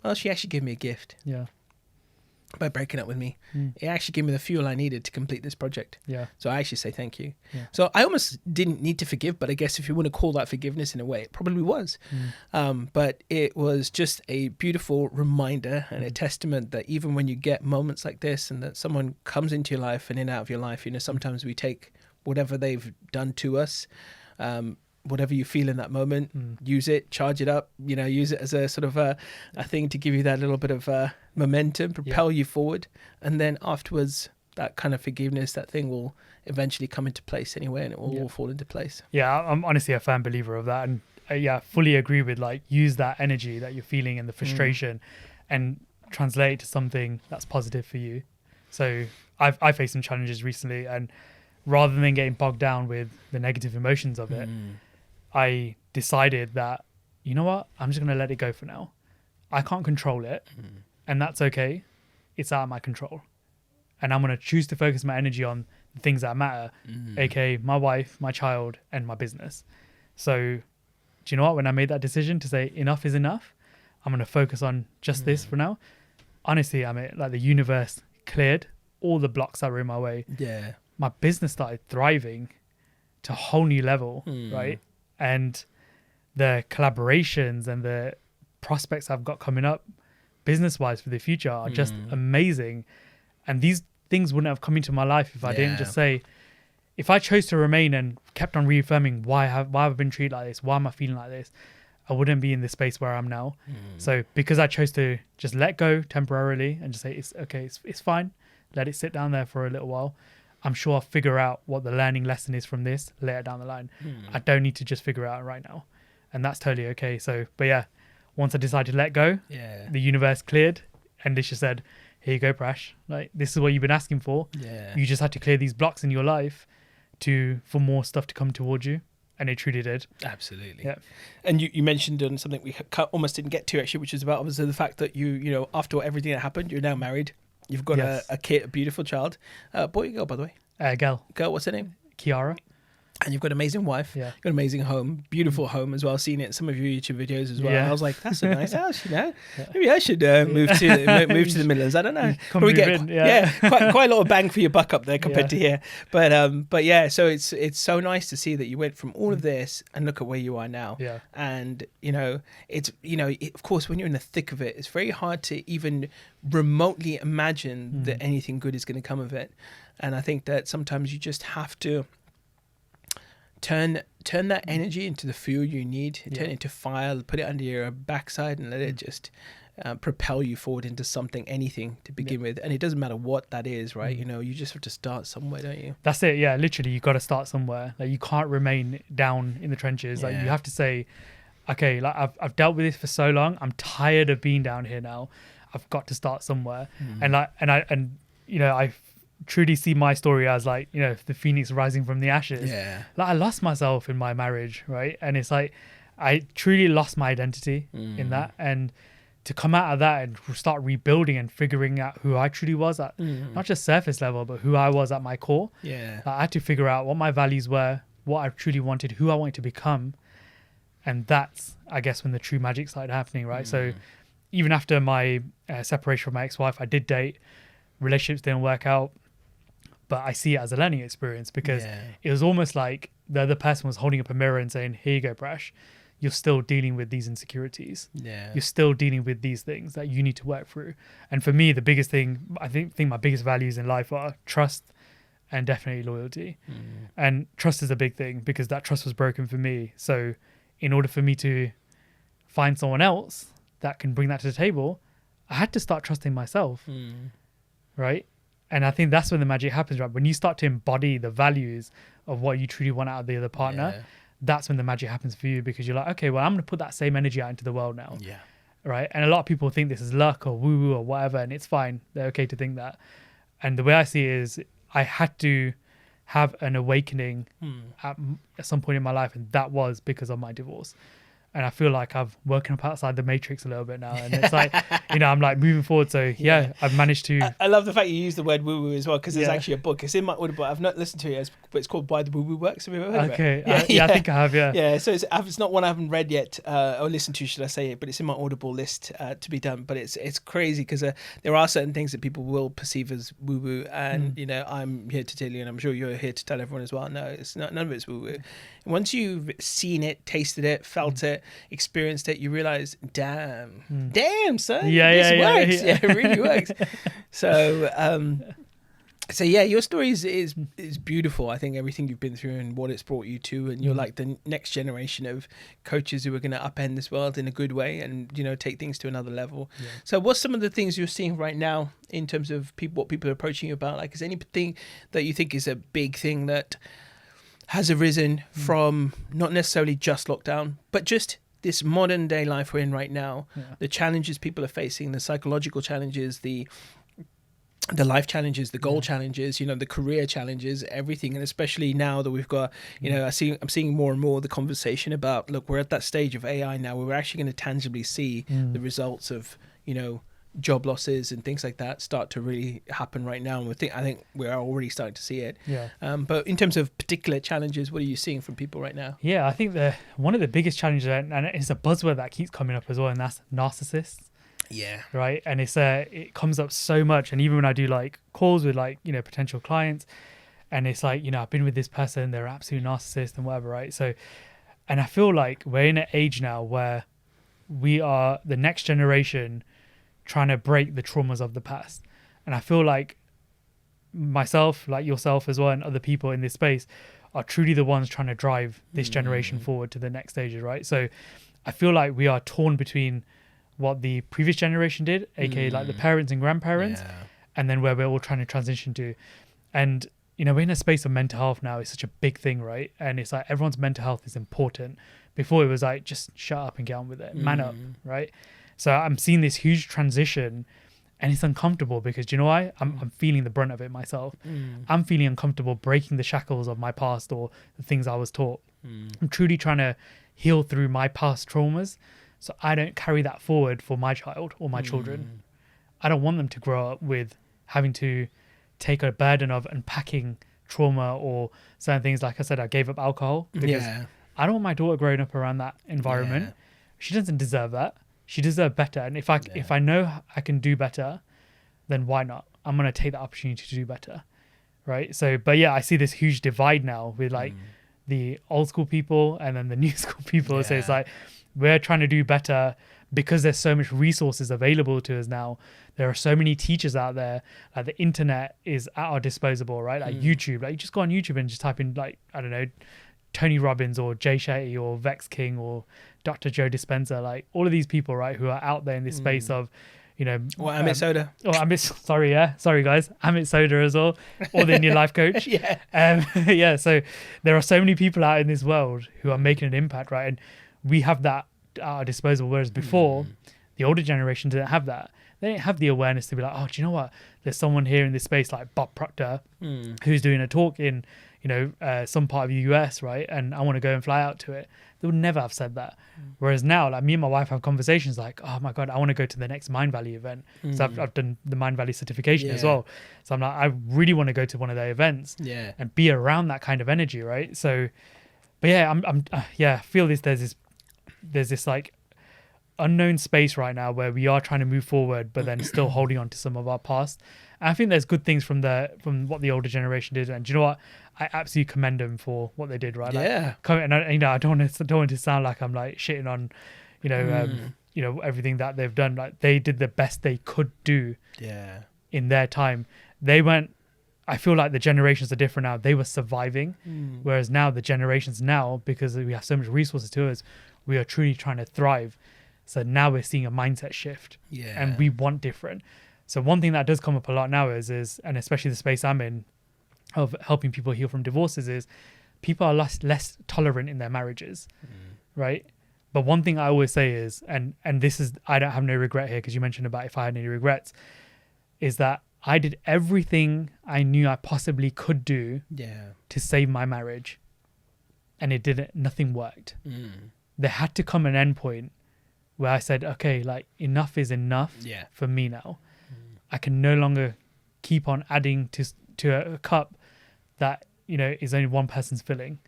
well, she actually gave me a gift. By breaking up with me. It actually gave me the fuel I needed to complete this project. So I actually say thank you. So I almost didn't need to forgive, but I guess if you want to call that forgiveness in a way, it probably was. But it was just a beautiful reminder and a testament that even when you get moments like this and that someone comes into your life and in and out of your life, you know, sometimes we take whatever they've done to us, whatever you feel in that moment, use it, charge it up, you know, use it as a sort of a thing to give you that little bit of momentum, propel you forward. And then afterwards, that kind of forgiveness, that thing will eventually come into place anyway, and it will all fall into place. I'm honestly a firm believer of that. And fully agree with, like, use that energy that you're feeling and the frustration and translate it to something that's positive for you. So I faced some challenges recently, and rather than getting bogged down with the negative emotions of it, I decided that, you know what, I'm just going to let it go for now. I can't control it, and that's okay. It's out of my control. And I'm going to choose to focus my energy on the things that matter, aka my wife, my child, and my business. So, do you know what? When I made that decision to say enough is enough, I'm going to focus on just this for now. Honestly, I mean, like, the universe cleared all the blocks that were in my way. My business started thriving to a whole new level, right? And the collaborations and the prospects I've got coming up business-wise for the future are just amazing. And these things wouldn't have come into my life if I didn't just say, if I chose to remain and kept on reaffirming why I've been treated like this, why am I feeling like this, I wouldn't be in the space where I'm now. So because I chose to just let go temporarily and just say, it's okay, it's fine, let it sit down there for a little while, I'm sure I'll figure out what the learning lesson is from this later down the line. I don't need to just figure it out right now. And that's totally okay. So, but yeah, once I decided to let go, the universe cleared, and Disha said, here you go, Prash. Like, this is what you've been asking for. You just had to clear these blocks in your life for more stuff to come towards you. And it truly did. Absolutely. Yeah. And you mentioned on something we almost didn't get to, actually, which is about obviously the fact that you know, after everything that happened, you're now married. You've got a kid, a beautiful child. Boy or girl, by the way? Girl. Girl, what's her name? Kiara. And you've got an amazing wife. You've got an amazing home, beautiful home as well. Seen it in some of your YouTube videos as well. I was like, that's a nice house, you know. Maybe I should move to the Midlands. I don't know. Probably get quite a lot of bang for your buck up there compared to here. But yeah, so it's so nice to see that you went from all of this and look at where you are now. And you know, of course, when you're in the thick of it, it's very hard to even remotely imagine that anything good is going to come of it. And I think that sometimes you just have to turn that energy into the fuel you need, turn it into fire, put it under your backside and let it just propel you forward into something, anything to begin with. And it doesn't matter what that is, right? You know, you just have to start somewhere, don't you? That's it. Yeah, literally, you've got to start somewhere. Like, you can't remain down in the trenches. Like, you have to say, okay, like, I've dealt with this for so long. I'm tired of being down here now. I've got to start somewhere. And you know, I truly see my story as, like, you know, the phoenix rising from the ashes. Like, I lost myself in my marriage, right? And it's like, I truly lost my identity in that. And to come out of that and start rebuilding and figuring out who I truly was at not just surface level, but who I was at my core. Like, I had to figure out what my values were, what I truly wanted, who I wanted to become. And that's, I guess, when the true magic started happening, right? So even after my separation from my ex-wife, I did date. relationships didn't work out, but I see it as a learning experience, because it was almost like the other person was holding up a mirror and saying, here you go, Prash, you're still dealing with these insecurities. You're still dealing with these things that you need to work through. And for me, the biggest thing, I think my biggest values in life are trust and definitely loyalty. And trust is a big thing, because that trust was broken for me. So in order for me to find someone else that can bring that to the table, I had to start trusting myself. Right? And I think that's when the magic happens, right? When you start to embody the values of what you truly want out of the other partner, that's when the magic happens for you, because you're like, okay, well, I'm going to put that same energy out into the world now. Right? And a lot of people think this is luck or woo-woo or whatever, and it's fine. They're okay to think that. And the way I see it is, I had to have an awakening at some point in my life, and that was because of my divorce. And I feel like I've woken up outside the matrix a little bit now, and it's like, I'm like moving forward. So I've managed to. I love the fact you use the word woo woo as well, because there's actually a book. It's in my Audible. I've not listened to it, but it's called Why the Woo Woo Works. Have you ever heard of it? I think I have. Yeah. So it's not one I haven't read yet or listened to, should I say it? But it's in my Audible list to be done. But it's crazy, because there are certain things that people will perceive as woo woo, and I'm here to tell you, and I'm sure you're here to tell everyone as well. No, it's not. None of it's woo woo. Once you've seen it, tasted it, felt it, experienced it, you realize, damn, son, this works. Yeah, it really works. So your story is beautiful. I think everything you've been through and what it's brought you to, and you're like the next generation of coaches who are going to upend this world in a good way, and take things to another level. So what's some of the things you're seeing right now in terms of what people are approaching you about? Like, is there anything that you think is a big thing that has arisen from not necessarily just lockdown, but just this modern day life we're in right now, the challenges people are facing, the psychological challenges, the life challenges, the goal challenges, the career challenges, everything. And especially now that we've got, I'm seeing more and more the conversation about, look, we're at that stage of AI now where we're actually going to tangibly see the results of, job losses and things like that start to really happen right now. And I think we're already starting to see it. But in terms of particular challenges, what are you seeing from people right now? I think one of the biggest challenges, and it's a buzzword that keeps coming up as well, and that's narcissists. Right. And it comes up so much. And even when I do like calls with potential clients, and it's like, I've been with this person, they're absolute narcissist and whatever, right? So, and I feel like we're in an age now where we are the next generation trying to break the traumas of the past. And I feel like myself, like yourself as well, and other people in this space are truly the ones trying to drive this generation forward to the next stages, right? So I feel like we are torn between what the previous generation did, aka like the parents and grandparents, and then where we're all trying to transition to. And we're in a space of mental health now. It's such a big thing, right? And it's like everyone's mental health is important. Before it was like, just shut up and get on with it, man up, right? So I'm seeing this huge transition, and it's uncomfortable, because do you know why? I'm feeling the brunt of it myself. I'm feeling uncomfortable breaking the shackles of my past or the things I was taught. I'm truly trying to heal through my past traumas, so I don't carry that forward for my child or my children. I don't want them to grow up with having to take a burden of unpacking trauma or certain things. Like I said, I gave up alcohol because I don't want my daughter growing up around that environment. She doesn't deserve that. She deserves better. And if I know I can do better, then why not? I'm going to take the opportunity to do better. Right. So, but I see this huge divide now with like the old school people and then the new school people. So it's like, we're trying to do better because there's so much resources available to us now. There are so many teachers out there. Like the internet is at our disposal, right? Like YouTube, like you just go on YouTube and just type in like, I don't know, Tony Robbins or Jay Shetty or Vex King or Dr. Joe Dispenza, like all of these people, right, who are out there in this space of, or Amit Sodha. Oh, sorry guys, Amit Sodha as well, or the Indian life coach. So there are so many people out in this world who are making an impact, right? And we have that at our disposal, whereas before, the older generation didn't have that. They didn't have the awareness to be like, oh, do you know what? There's someone here in this space like Bob Proctor who's doing a talk in, some part of the US, right? And I want to go and fly out to it. They would never have said that. Whereas now, like me and my wife have conversations like, oh my God, I want to go to the next Mind Valley event. So I've done the Mind Valley certification as well. So I'm like, I really want to go to one of their events and be around that kind of energy, right? So, but I feel there's this like unknown space right now where we are trying to move forward, but then still holding on to some of our past. And I think there's good things from what the older generation did. And do you know what? I absolutely commend them for what they did, right? Yeah. And I don't want to sound like I'm like shitting on, everything that they've done. Like they did the best they could do. Yeah. In their time. They weren't. I feel like the generations are different now. They were surviving, whereas now the generations now, because we have so much resources to us, we are truly trying to thrive. So now we're seeing a mindset shift, and we want different. So one thing that does come up a lot now is, and especially the space I'm in, of helping people heal from divorces, is people are less tolerant in their marriages, right? But one thing I always say is, and this is, I don't have no regret here, because you mentioned about if I had any regrets, is that I did everything I knew I possibly could do to save my marriage, and it didn't. Nothing worked. There had to come an end point where I said, okay, like enough is enough for me now. I can no longer keep on adding to a cup that is only one person's filling,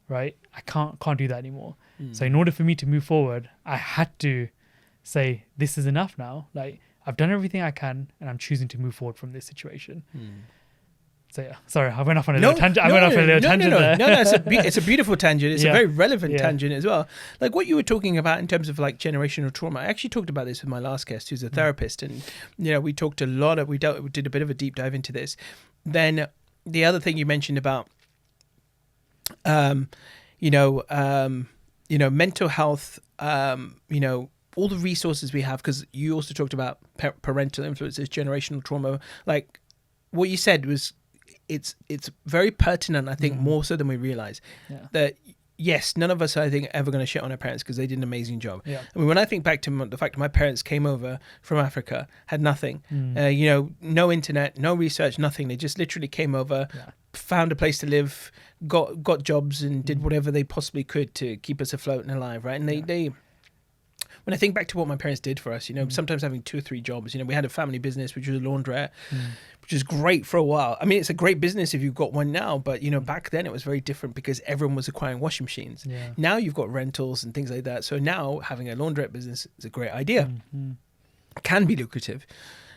right? I can't do that anymore. So in order for me to move forward, I had to say, this is enough now. Like, I've done everything I can, and I'm choosing to move forward from this situation. So yeah, sorry, I went off on a little tangent. No, it's a beautiful tangent. It's a very relevant tangent as well. Like what you were talking about in terms of like generational trauma. I actually talked about this with my last guest, who's a therapist, and we talked a lot. We did a bit of a deep dive into this. Then the other thing you mentioned about, mental health, all the resources we have, because you also talked about parental influences, generational trauma. Like what you said was, it's very pertinent, I think, more so than we realize. That yes, none of us are, I think, ever going to shit on our parents because they did an amazing job. I mean, when I think back to the fact that my parents came over from Africa, had nothing, no internet, no research, nothing. They just literally came over, found a place to live, got jobs, and did whatever they possibly could to keep us afloat and alive, right? And they when I think back to what my parents did for us, sometimes having 2 or 3 jobs, we had a family business, which was a laundrette, which is great for a while. I mean, it's a great business if you've got one now, but, back then it was very different because everyone was acquiring washing machines. Now you've got rentals and things like that. So now having a laundrette business is a great idea. Can be lucrative.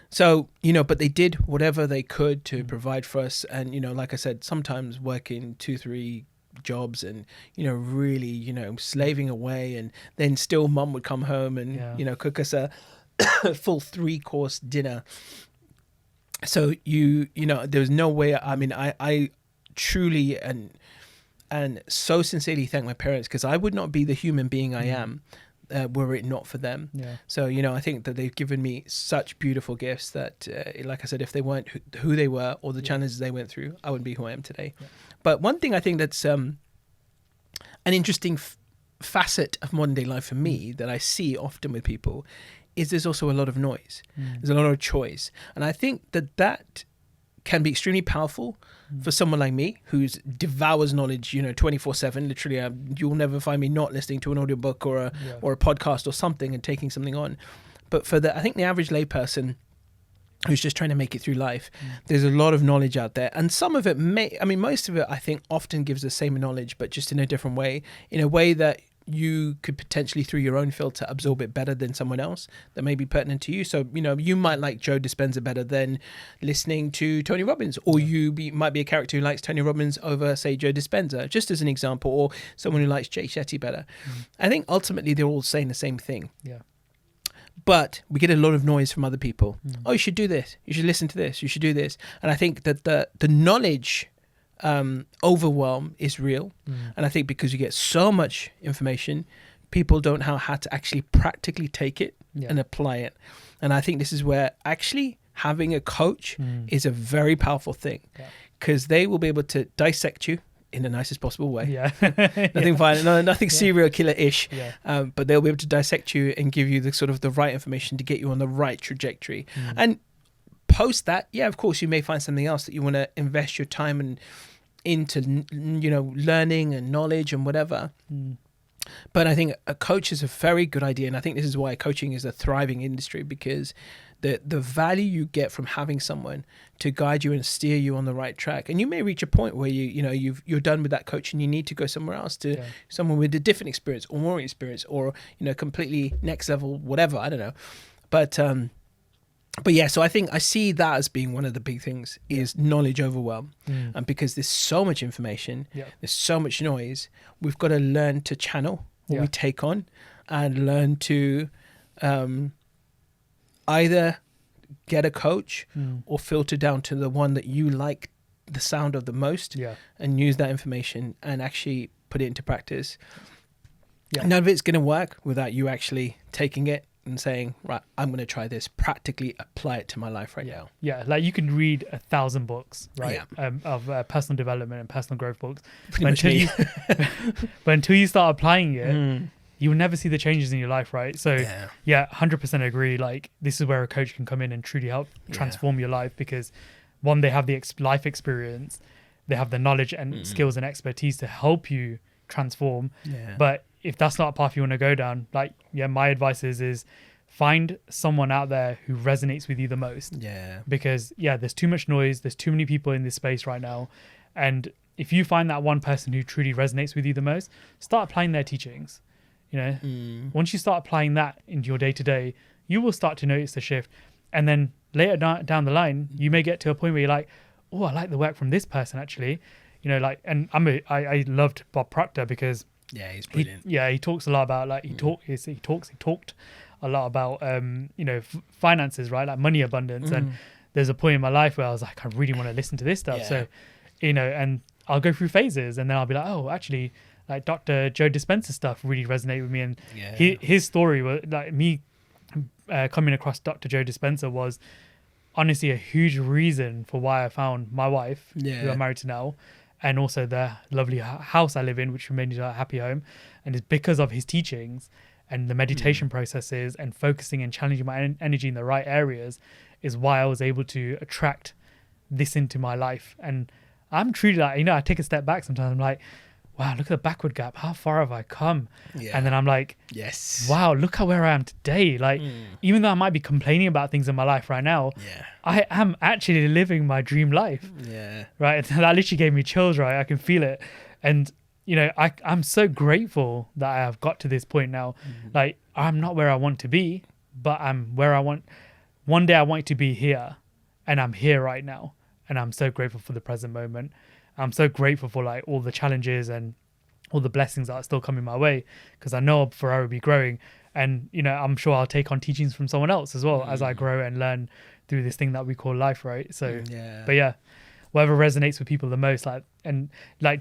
So, but they did whatever they could to provide for us. And, like I said, sometimes working 2, 3 jobs and really slaving away, and then still mum would come home and cook us a full 3-course dinner. So there was no way. I mean, I truly and so sincerely thank my parents, because I would not be the human being I am were it not for them. So I think that they've given me such beautiful gifts that like I said, if they weren't who they were or the challenges they went through, I wouldn't be who I am today. But one thing I think that's an interesting facet of modern day life for me that I see often with people is there's also a lot of noise. There's a lot of choice. And I think that can be extremely powerful for someone like me who devours knowledge, 24/7. Literally, you'll never find me not listening to an audiobook or a podcast or something and taking something on. But for I think the average layperson who's just trying to make it through life, there's a lot of knowledge out there. And some of it most of it, I think, often gives the same knowledge, but just in a different way, in a way that you could potentially, through your own filter, absorb it better than someone else that may be pertinent to you. So, you might like Joe Dispenza better than listening to Tony Robbins, or might be a character who likes Tony Robbins over, say, Joe Dispenza, just as an example, or someone who likes Jay Shetty better. I think ultimately they're all saying the same thing. But we get a lot of noise from other people. Oh, you should do this. You should listen to this. You should do this. And I think that the knowledge overwhelm is real. And I think because you get so much information, people don't know how to actually practically take it and apply it. And I think this is where actually having a coach is a very powerful thing, because they will be able to dissect you in the nicest possible way. Nothing violent, nothing serial killer-ish. But they'll be able to dissect you and give you the right information to get you on the right trajectory. And post that, of course, you may find something else that you want to invest your time into, learning and knowledge and whatever. But I think a coach is a very good idea. And I think this is why coaching is a thriving industry, because the value you get from having someone to guide you and steer you on the right track. And you may reach a point where you're done with that coach and you need to go somewhere else to someone with a different experience or more experience, or completely next level, whatever, I don't know. But yeah, so I think I see that as being one of the big things is knowledge overwhelm. And because there's so much information, there's so much noise, we've got to learn to channel what we take on and learn to either get a coach or filter down to the one that you like the sound of the most and use that information and actually put it into practice. None of it's going to work without you actually taking it and saying, right, I'm going to try this, practically apply it to my life right now. Yeah, like you can read 1,000 books, right, of personal development and personal growth books. But until you start applying it, you will never see the changes in your life, right? So, 100% agree. Like, this is where a coach can come in and truly help transform your life, because, one, they have the life experience, they have the knowledge and skills and expertise to help you transform. But if that's not a path you want to go down, like, my advice is find someone out there who resonates with you the most. Because there's too much noise, there's too many people in this space right now, and if you find that one person who truly resonates with you the most, start applying their teachings. Once you start applying that into your day-to-day, you will start to notice the shift. And then later down the line, you may get to a point where you're like, oh, I like the work from this person actually. And I loved Bob Proctor because he's brilliant. He talks a lot about, like, he talked a lot about finances, right, like money abundance. And there's a point in my life where I was like, I really want to listen to this stuff. So and I'll go through phases, and then I'll be like, oh, actually, like Dr. Joe Dispenza's stuff really resonated with me, and his story was like me coming across Dr. Joe Dispenza was honestly a huge reason for why I found my wife, who I'm married to now, and also the lovely house I live in, which remains a happy home. And it's because of his teachings and the meditation processes and focusing and challenging my energy in the right areas is why I was able to attract this into my life. And I'm truly like, I take a step back sometimes. I'm like, wow, look at the backward gap. How far have I come? And then I'm like, wow, look at where I am today. Like, even though I might be complaining about things in my life right now, I am actually living my dream life. Right. And that literally gave me chills, right? I can feel it. And, I'm so grateful that I have got to this point now. Like, I'm not where I want to be, but I'm where I want. One day I want to be here, and I'm here right now. And I'm so grateful for the present moment. I'm so grateful for, like, all the challenges and all the blessings that are still coming my way, because I know I'll forever be growing. And, I'm sure I'll take on teachings from someone else as well as I grow and learn through this thing that we call life, right? So, but whatever resonates with people the most, like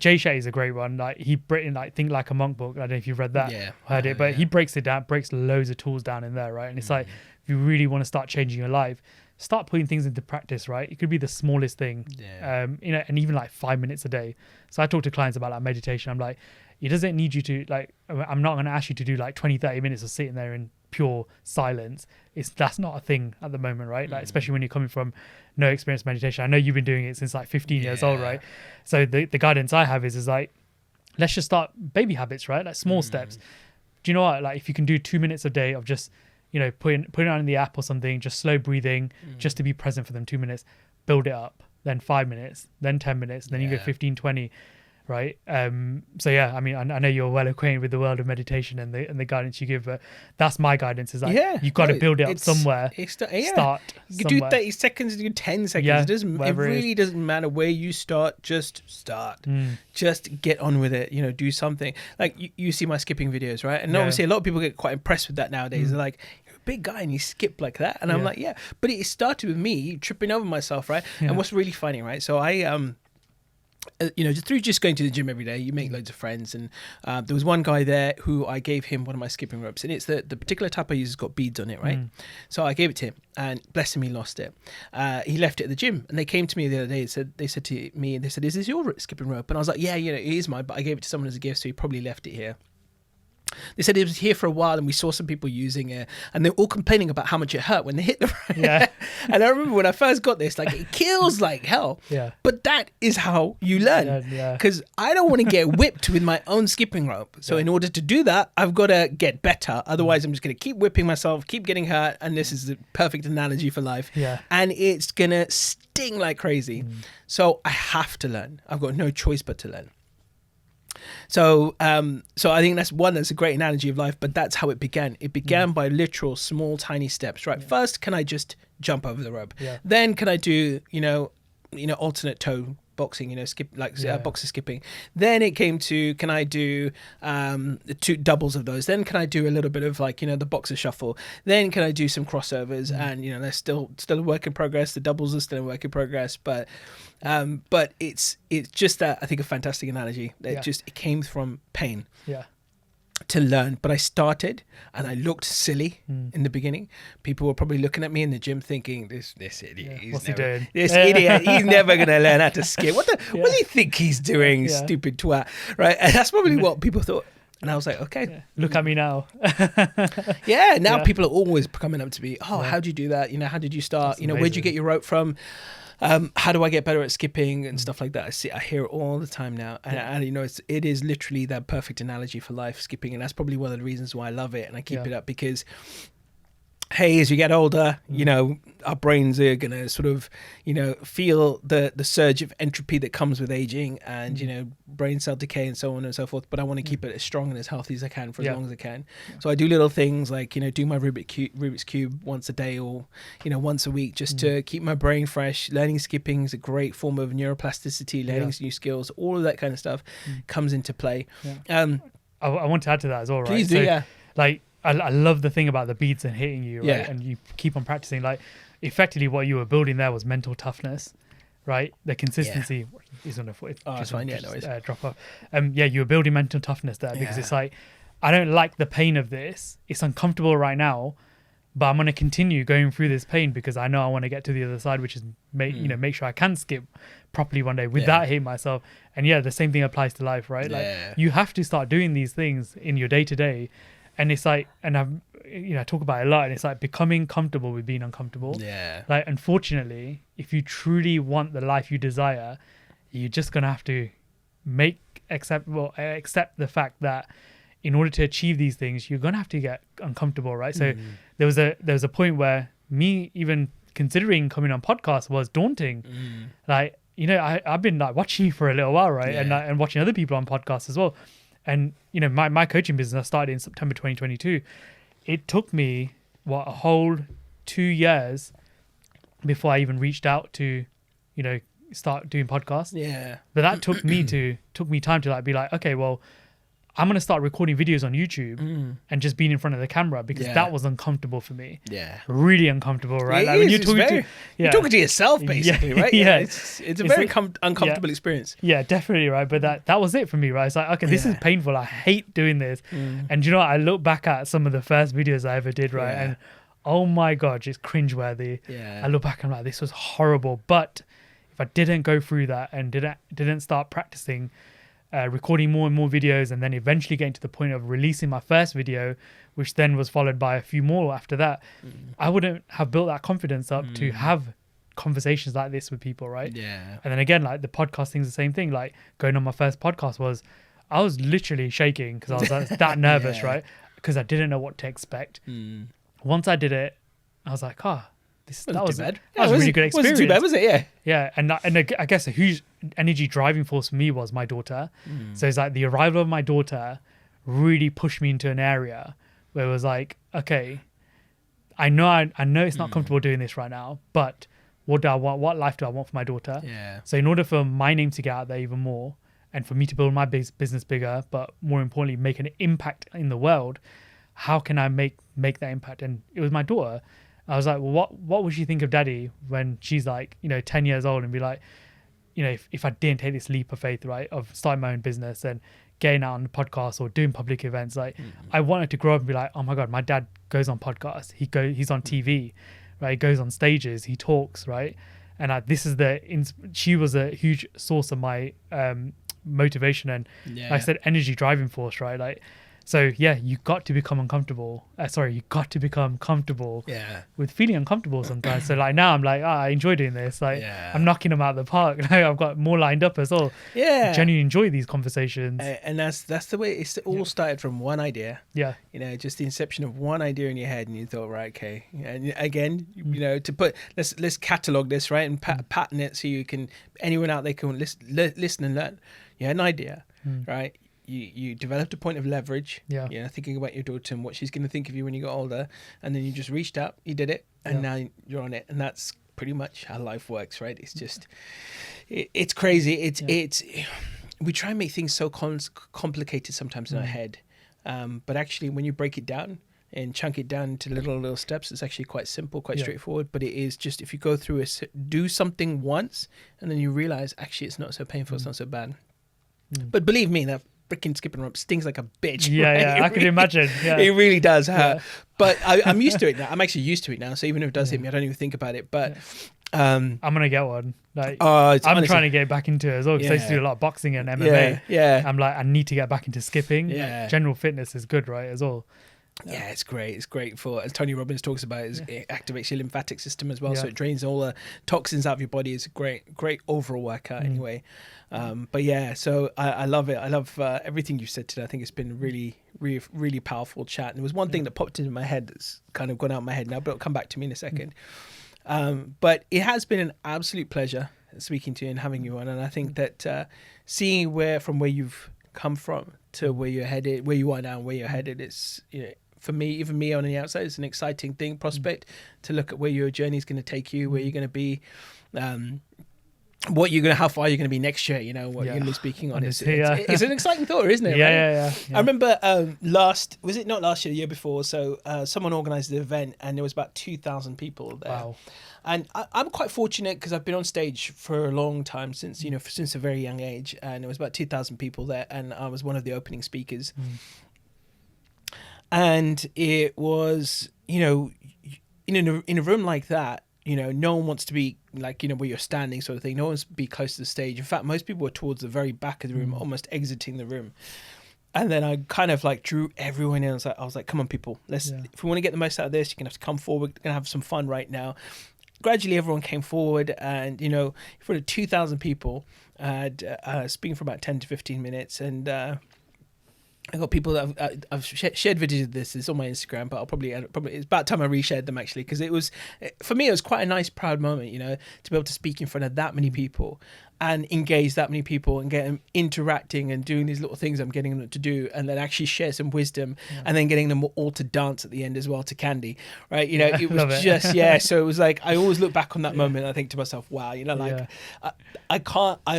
Jay Shetty is a great one. Like, he written, like, Think Like a Monk book. I don't know if you've read that, heard it, but he breaks it down, breaks loads of tools down in there, right? And it's like, if you really want to start changing your life, start putting things into practice, right? It could be the smallest thing, and even like 5 minutes a day. So I talk to clients about, like, meditation. I'm like, it doesn't need you to, like, I'm not going to ask you to do like 20-30 minutes of sitting there in pure silence. That's not a thing at the moment, right? Like, especially when you're coming from no experience meditation. I know you've been doing it since like 15 years old, right? So the guidance I have is like, let's just start baby habits, right? Like, small steps. Do you know what? Like, if you can do 2 minutes a day of just, putting it on the app or something, just slow breathing, just to be present for them, 2 minutes, build it up, then 5 minutes, then 10 minutes, then you go 15, 20, right? So I mean, I know you're well acquainted with the world of meditation and the guidance you give, but that's my guidance, is like, you've got to build it up somewhere. Start you can do 30 seconds, do 10 seconds. It really doesn't matter where you start. Just start. Just get on with it. Do something. Like, you see my skipping videos, right? And obviously a lot of people get quite impressed with that nowadays. They're like, you're a big guy and you skip like that. And I'm like, but it started with me tripping over myself, right? And what's really funny, right? So I through just going to the gym every day, you make loads of friends. And there was one guy there who I gave him one of my skipping ropes, and it's the particular type I use has got beads on it, right? So I gave it to him, and bless him, he lost it. He left it at the gym, and they came to me the other day. They said to me, is this your skipping rope? And I was like, it is mine, but I gave it to someone as a gift, so he probably left it here. They said it was here for a while, and we saw some people using it, and they're all complaining about how much it hurt when they hit the rope. Yeah. And I remember when I first got this, like, it kills like hell. Yeah. But that is how you learn. Yeah. Because I don't want to get whipped with my own skipping rope. So in order to do that, I've got to get better. Otherwise, I'm just going to keep whipping myself, keep getting hurt. And this is the perfect analogy for life. Yeah. And it's going to sting like crazy. So I have to learn. I've got no choice but to learn. So I think that's a great analogy of life, but that's how it began. It began by literal small, tiny steps, right? First, can I just jump over the rope? Yeah. Then can I do, alternate toe boxing, skip, like boxer skipping. Then it came to, can I do two doubles of those? Then can I do a little bit of like, the boxer shuffle? Then can I do some crossovers? And, they're still a work in progress. The doubles are still a work in progress, but it's just that, I think, a fantastic analogy. It came from pain. Yeah. To learn, but I started and I looked silly in the beginning. People were probably looking at me in the gym thinking, this idiot, what's he doing? This idiot, he's never going to learn how to skip. What do you think he's doing, stupid twat? Right? And that's probably what people thought. And I was like, okay. Look at me now. Now people are always coming up to me, how do you do that? How did you start? That's Where'd you get your rope from? How do I get better at skipping and stuff like that? I hear it all the time now, and it is literally that perfect analogy for life, skipping, and that's probably one of the reasons why I love it and I keep it up, because hey, as you get older, our brains are gonna sort of, feel the surge of entropy that comes with aging, and brain cell decay and so on and so forth. But I want to keep it as strong and as healthy as I can for as long as I can. So I do little things like do my Rubik's Cube once a day, or once a week, just to keep my brain fresh. Learning skipping is a great form of neuroplasticity, learning new skills, all of that kind of stuff comes into play. I want to add to that as well, right? Please do, Like, I love the thing about the beads and hitting you, right? And you keep on practicing. Like, effectively, what you were building there was mental toughness, right? The consistency is on the foot. Oh, that's fine. Yeah, no worries. Drop off. You were building mental toughness there, because it's like, I don't like the pain of this. It's uncomfortable right now, but I'm going to continue going through this pain because I know I want to get to the other side, which is make sure I can skip properly one day without hitting myself. And the same thing applies to life, right? Like, you have to start doing these things in your day to day. And it's like, and I talk about it a lot, and it's like becoming comfortable with being uncomfortable. Yeah. Like, unfortunately, if you truly want the life you desire, you're just gonna have to accept the fact that in order to achieve these things, you're gonna have to get uncomfortable, right? So there was a point where me even considering coming on podcasts was daunting. Like, I've been like watching you for a little while, right? And watching other people on podcasts as well. And, my coaching business started in September 2022. It took me, a whole 2 years before I even reached out to, start doing podcasts. Yeah. But that took me time to be like, okay, well, I'm going to start recording videos on YouTube and just being in front of the camera, because that was uncomfortable for me. Yeah. Really uncomfortable, right? Like, when you're talking to yourself, basically, right? Yeah. It's a very uncomfortable experience. Yeah, definitely, right? But that was it for me, right? It's like, okay, this is painful. I hate doing this. And I look back at some of the first videos I ever did, right? And oh my God, it's cringeworthy. Yeah. I look back and I'm like, this was horrible. But if I didn't go through that and didn't start practicing, recording more and more videos, and then eventually getting to the point of releasing my first video, which then was followed by a few more after that, I wouldn't have built that confidence up to have conversations like this with people, right? Yeah. And then again, like the podcast thing's the same thing. Like, going on my first podcast I was literally shaking because I was that nervous, right? Because I didn't know what to expect. Once I did it, I was like, that was a really good experience. Wasn't too bad, was it? Yeah. Yeah, and I guess a huge energy driving force for me was my daughter. So it's like the arrival of my daughter really pushed me into an area where it was like, okay, I know it's not comfortable doing this right now, but what do I want? What life do I want for my daughter? Yeah. So in order for my name to get out there even more, and for me to build my business bigger, but more importantly, make an impact in the world, how can I make that impact? And it was my daughter. I was like, well, what would she think of daddy when she's like, 10 years old, and be like, if I didn't take this leap of faith, right, of starting my own business and getting out on the podcast or doing public events, like I wanted to grow up and be like, oh my God, my dad goes on podcasts. He's on TV, right? He goes on stages, he talks, right? And she was a huge source of my motivation and like I said, energy driving force, right? Like, So yeah, you got to become uncomfortable. You got to become comfortable Yeah. with feeling uncomfortable sometimes. So like now I'm like, I enjoy doing this. Like Yeah. I'm knocking them out of the park. Like I've got more lined up as well. Yeah. Genuinely enjoy these conversations. And that's the way it's all started from one idea. Yeah. You know, just the inception of one idea in your head, and you thought, right, okay. And again, you know, to put let's catalog this, right, and pattern it so you can anyone out there can listen and learn. You had an idea, right? You developed a point of leverage. Yeah. You know, thinking about your daughter and what she's going to think of you when you got older, and then you just reached out, you did it, and now you're on it, and that's pretty much how life works, right? It's just, it's crazy. It's we try and make things so complicated sometimes in our head, but actually when you break it down and chunk it down into little steps, it's actually quite simple, quite straightforward. But it is just, if you go through do something once and then you realize actually it's not so painful, it's not so bad. But believe me, that freaking skipping rope stings like a bitch. Yeah, right? yeah, I can imagine. Yeah. It really does hurt. But I'm used to it now. I'm actually used to it now. So even if it does hit me, I don't even think about it. But I'm gonna get one. Like I'm honestly trying to get back into it as well because I used to do a lot of boxing and MMA. Yeah. I'm like, I need to get back into skipping. Yeah. Like, general fitness is good, right? As well. Yeah, it's great. It's great for, as Tony Robbins talks about, it activates your lymphatic system as well. So it drains all the toxins out of your body. It's a great overall workout anyway. But yeah, so I love it. I love everything you said today. I think it's been really powerful chat. And there was one thing that popped into my head that's kind of gone out of my head now, but it'll come back to me in a second. But it has been an absolute pleasure speaking to you and having you on. And I think that seeing from where you've come from to where you're headed, where you are now and where you're headed, it's, you know, for me, even me on the outside, it's an exciting prospect to look at where your journey is going to take you, where you're going to be, how far you're going to be next year, you know, what you're going to be speaking on. It's an exciting thought, isn't it? Yeah. I remember was it not last year, the year before? So someone organized the event and there was about 2,000 people there. Wow. And I'm quite fortunate because I've been on stage for a long time since a very young age. And there was about 2,000 people there and I was one of the opening speakers. And it was, you know, in a room like that, you know, no one wants to be like, you know, where you're standing sort of thing. No one wants to be close to the stage. In fact, most people were towards the very back of the room, almost exiting the room. And then I kind of like drew everyone in. I was like, come on, people, if we want to get the most out of this, you're going to have to come forward. We're going to have some fun right now. Gradually, everyone came forward and, you know, in front of 2,000 people, speaking for about 10 to 15 minutes. And I got people that I've shared videos of this. It's on my Instagram, but I'll probably it's about time I reshared them actually, because it was, for me, it was quite a nice, proud moment, you know, to be able to speak in front of that many people and engage that many people and get them interacting and doing these little things I'm getting them to do, and then actually share some wisdom, and then getting them all to dance at the end as well to Candy, right? You know, it was just so it was like I always look back on that moment and I think to myself, wow, you know, like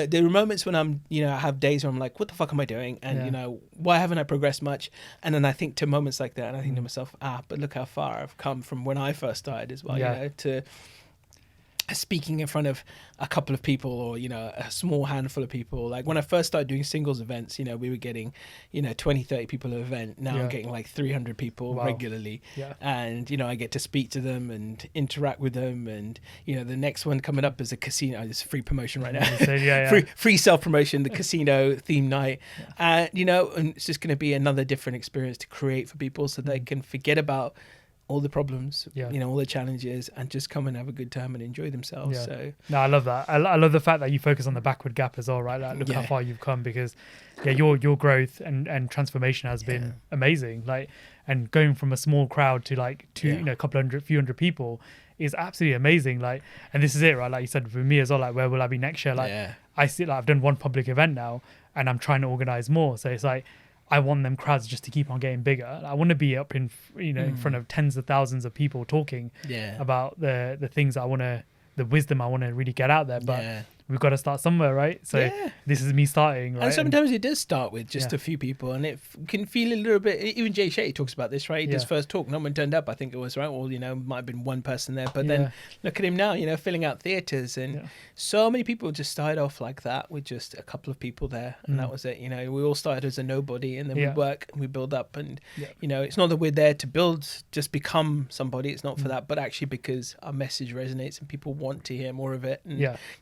there are moments when I'm, you know, I have days where I'm like, what the fuck am I doing? And you know, why haven't I progressed much? And then I think to moments like that and I think to myself, but look how far I've come from when I first started as well, you know, to speaking in front of a couple of people or, you know, a small handful of people. Like when I first started doing singles events, you know, we were getting, you know, 20, 30 people an event. Now I'm getting like 300 people regularly. And, you know, I get to speak to them and interact with them. And, you know, the next one coming up is a casino. It's free promotion right now. Free self-promotion, the casino theme night. You know, and it's just going to be another different experience to create for people so they can forget about all the problems, you know, all the challenges, and just come and have a good time and enjoy themselves. So no, I love that. I love the fact that you focus on the backward gap as well, right? Like, look how far you've come, because your growth and transformation has been amazing. Like, and going from a small crowd to like you know, a few hundred people is absolutely amazing. Like, and this is it, right? Like you said, for me as well, like where will I be next year? Like I see, like I've done one public event now and I'm trying to organize more. So it's like, I want them crowds just to keep on getting bigger. I want to be up in, you know, in front of tens of thousands of people talking about the things the wisdom I want to really get out there. But we've got to start somewhere, right? So this is me starting, right? And sometimes it does start with just a few people, and it can feel a little bit. Even Jay Shetty talks about this, right? He does first talk. No one turned up. I think it was right. Well, you know, might have been one person there, but then look at him now. You know, filling out theaters, and so many people just started off like that with just a couple of people there, and that was it. You know, we all started as a nobody, and then we work and we build up, and you know, it's not that we're there to build, just become somebody. It's not for that, but actually because our message resonates and people want to hear more of it, and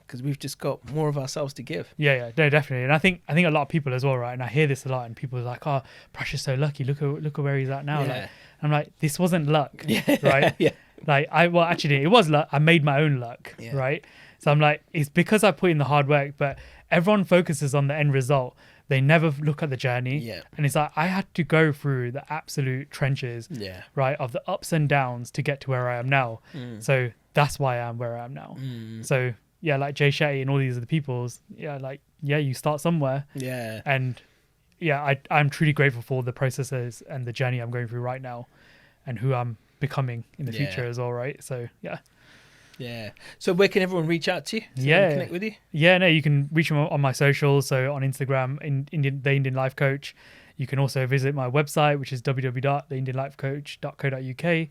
because we've just just got more of ourselves to give. Yeah, no, definitely. And I think a lot of people as well, right? And I hear this a lot, and people are like, "Oh, Prash is so lucky. Look at where he's at now." Yeah. Like, I'm like, this wasn't luck, Yeah. right? Yeah. Like, actually, it was luck. I made my own luck, Yeah. right? So I'm like, it's because I put in the hard work. But everyone focuses on the end result. They never look at the journey. Yeah. And it's like, I had to go through the absolute trenches, Yeah. right, of the ups and downs to get to where I am now. So that's why I am where I am now. So yeah, like Jay Shetty and all these other people's, you start somewhere. Yeah. And yeah, I'm truly grateful for the processes and the journey I'm going through right now and who I'm becoming in the future as well, right? So yeah. Yeah. So where can everyone reach out to you? Connect with you? Yeah, no, you can reach me on my socials. So on Instagram, the Indian Life Coach. You can also visit my website, which is www.theindianlifecoach.co.uk.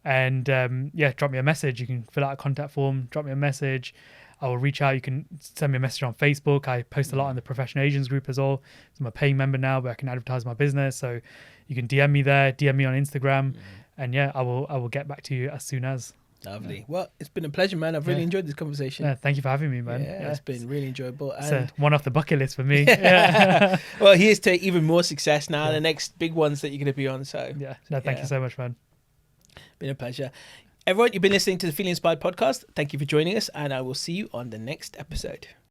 And drop me a message. You can fill out a contact form, drop me a message. I will reach out. You can send me a message on Facebook. I post a lot on the Professional Agents group as well. So I'm a paying member now, but I can advertise my business. So you can DM me there, DM me on Instagram. And yeah, I will get back to you as soon as. Lovely. Well, it's been a pleasure, man. I've really enjoyed this conversation. Yeah, thank you for having me, man. Yeah, it's been really enjoyable. It's one off the bucket list for me. Well, here's to even more success now, the next big ones that you're going to be on. So thank you so much, man. Been a pleasure. Everyone, you've been listening to the Feeling Inspired podcast. Thank you for joining us, and I will see you on the next episode.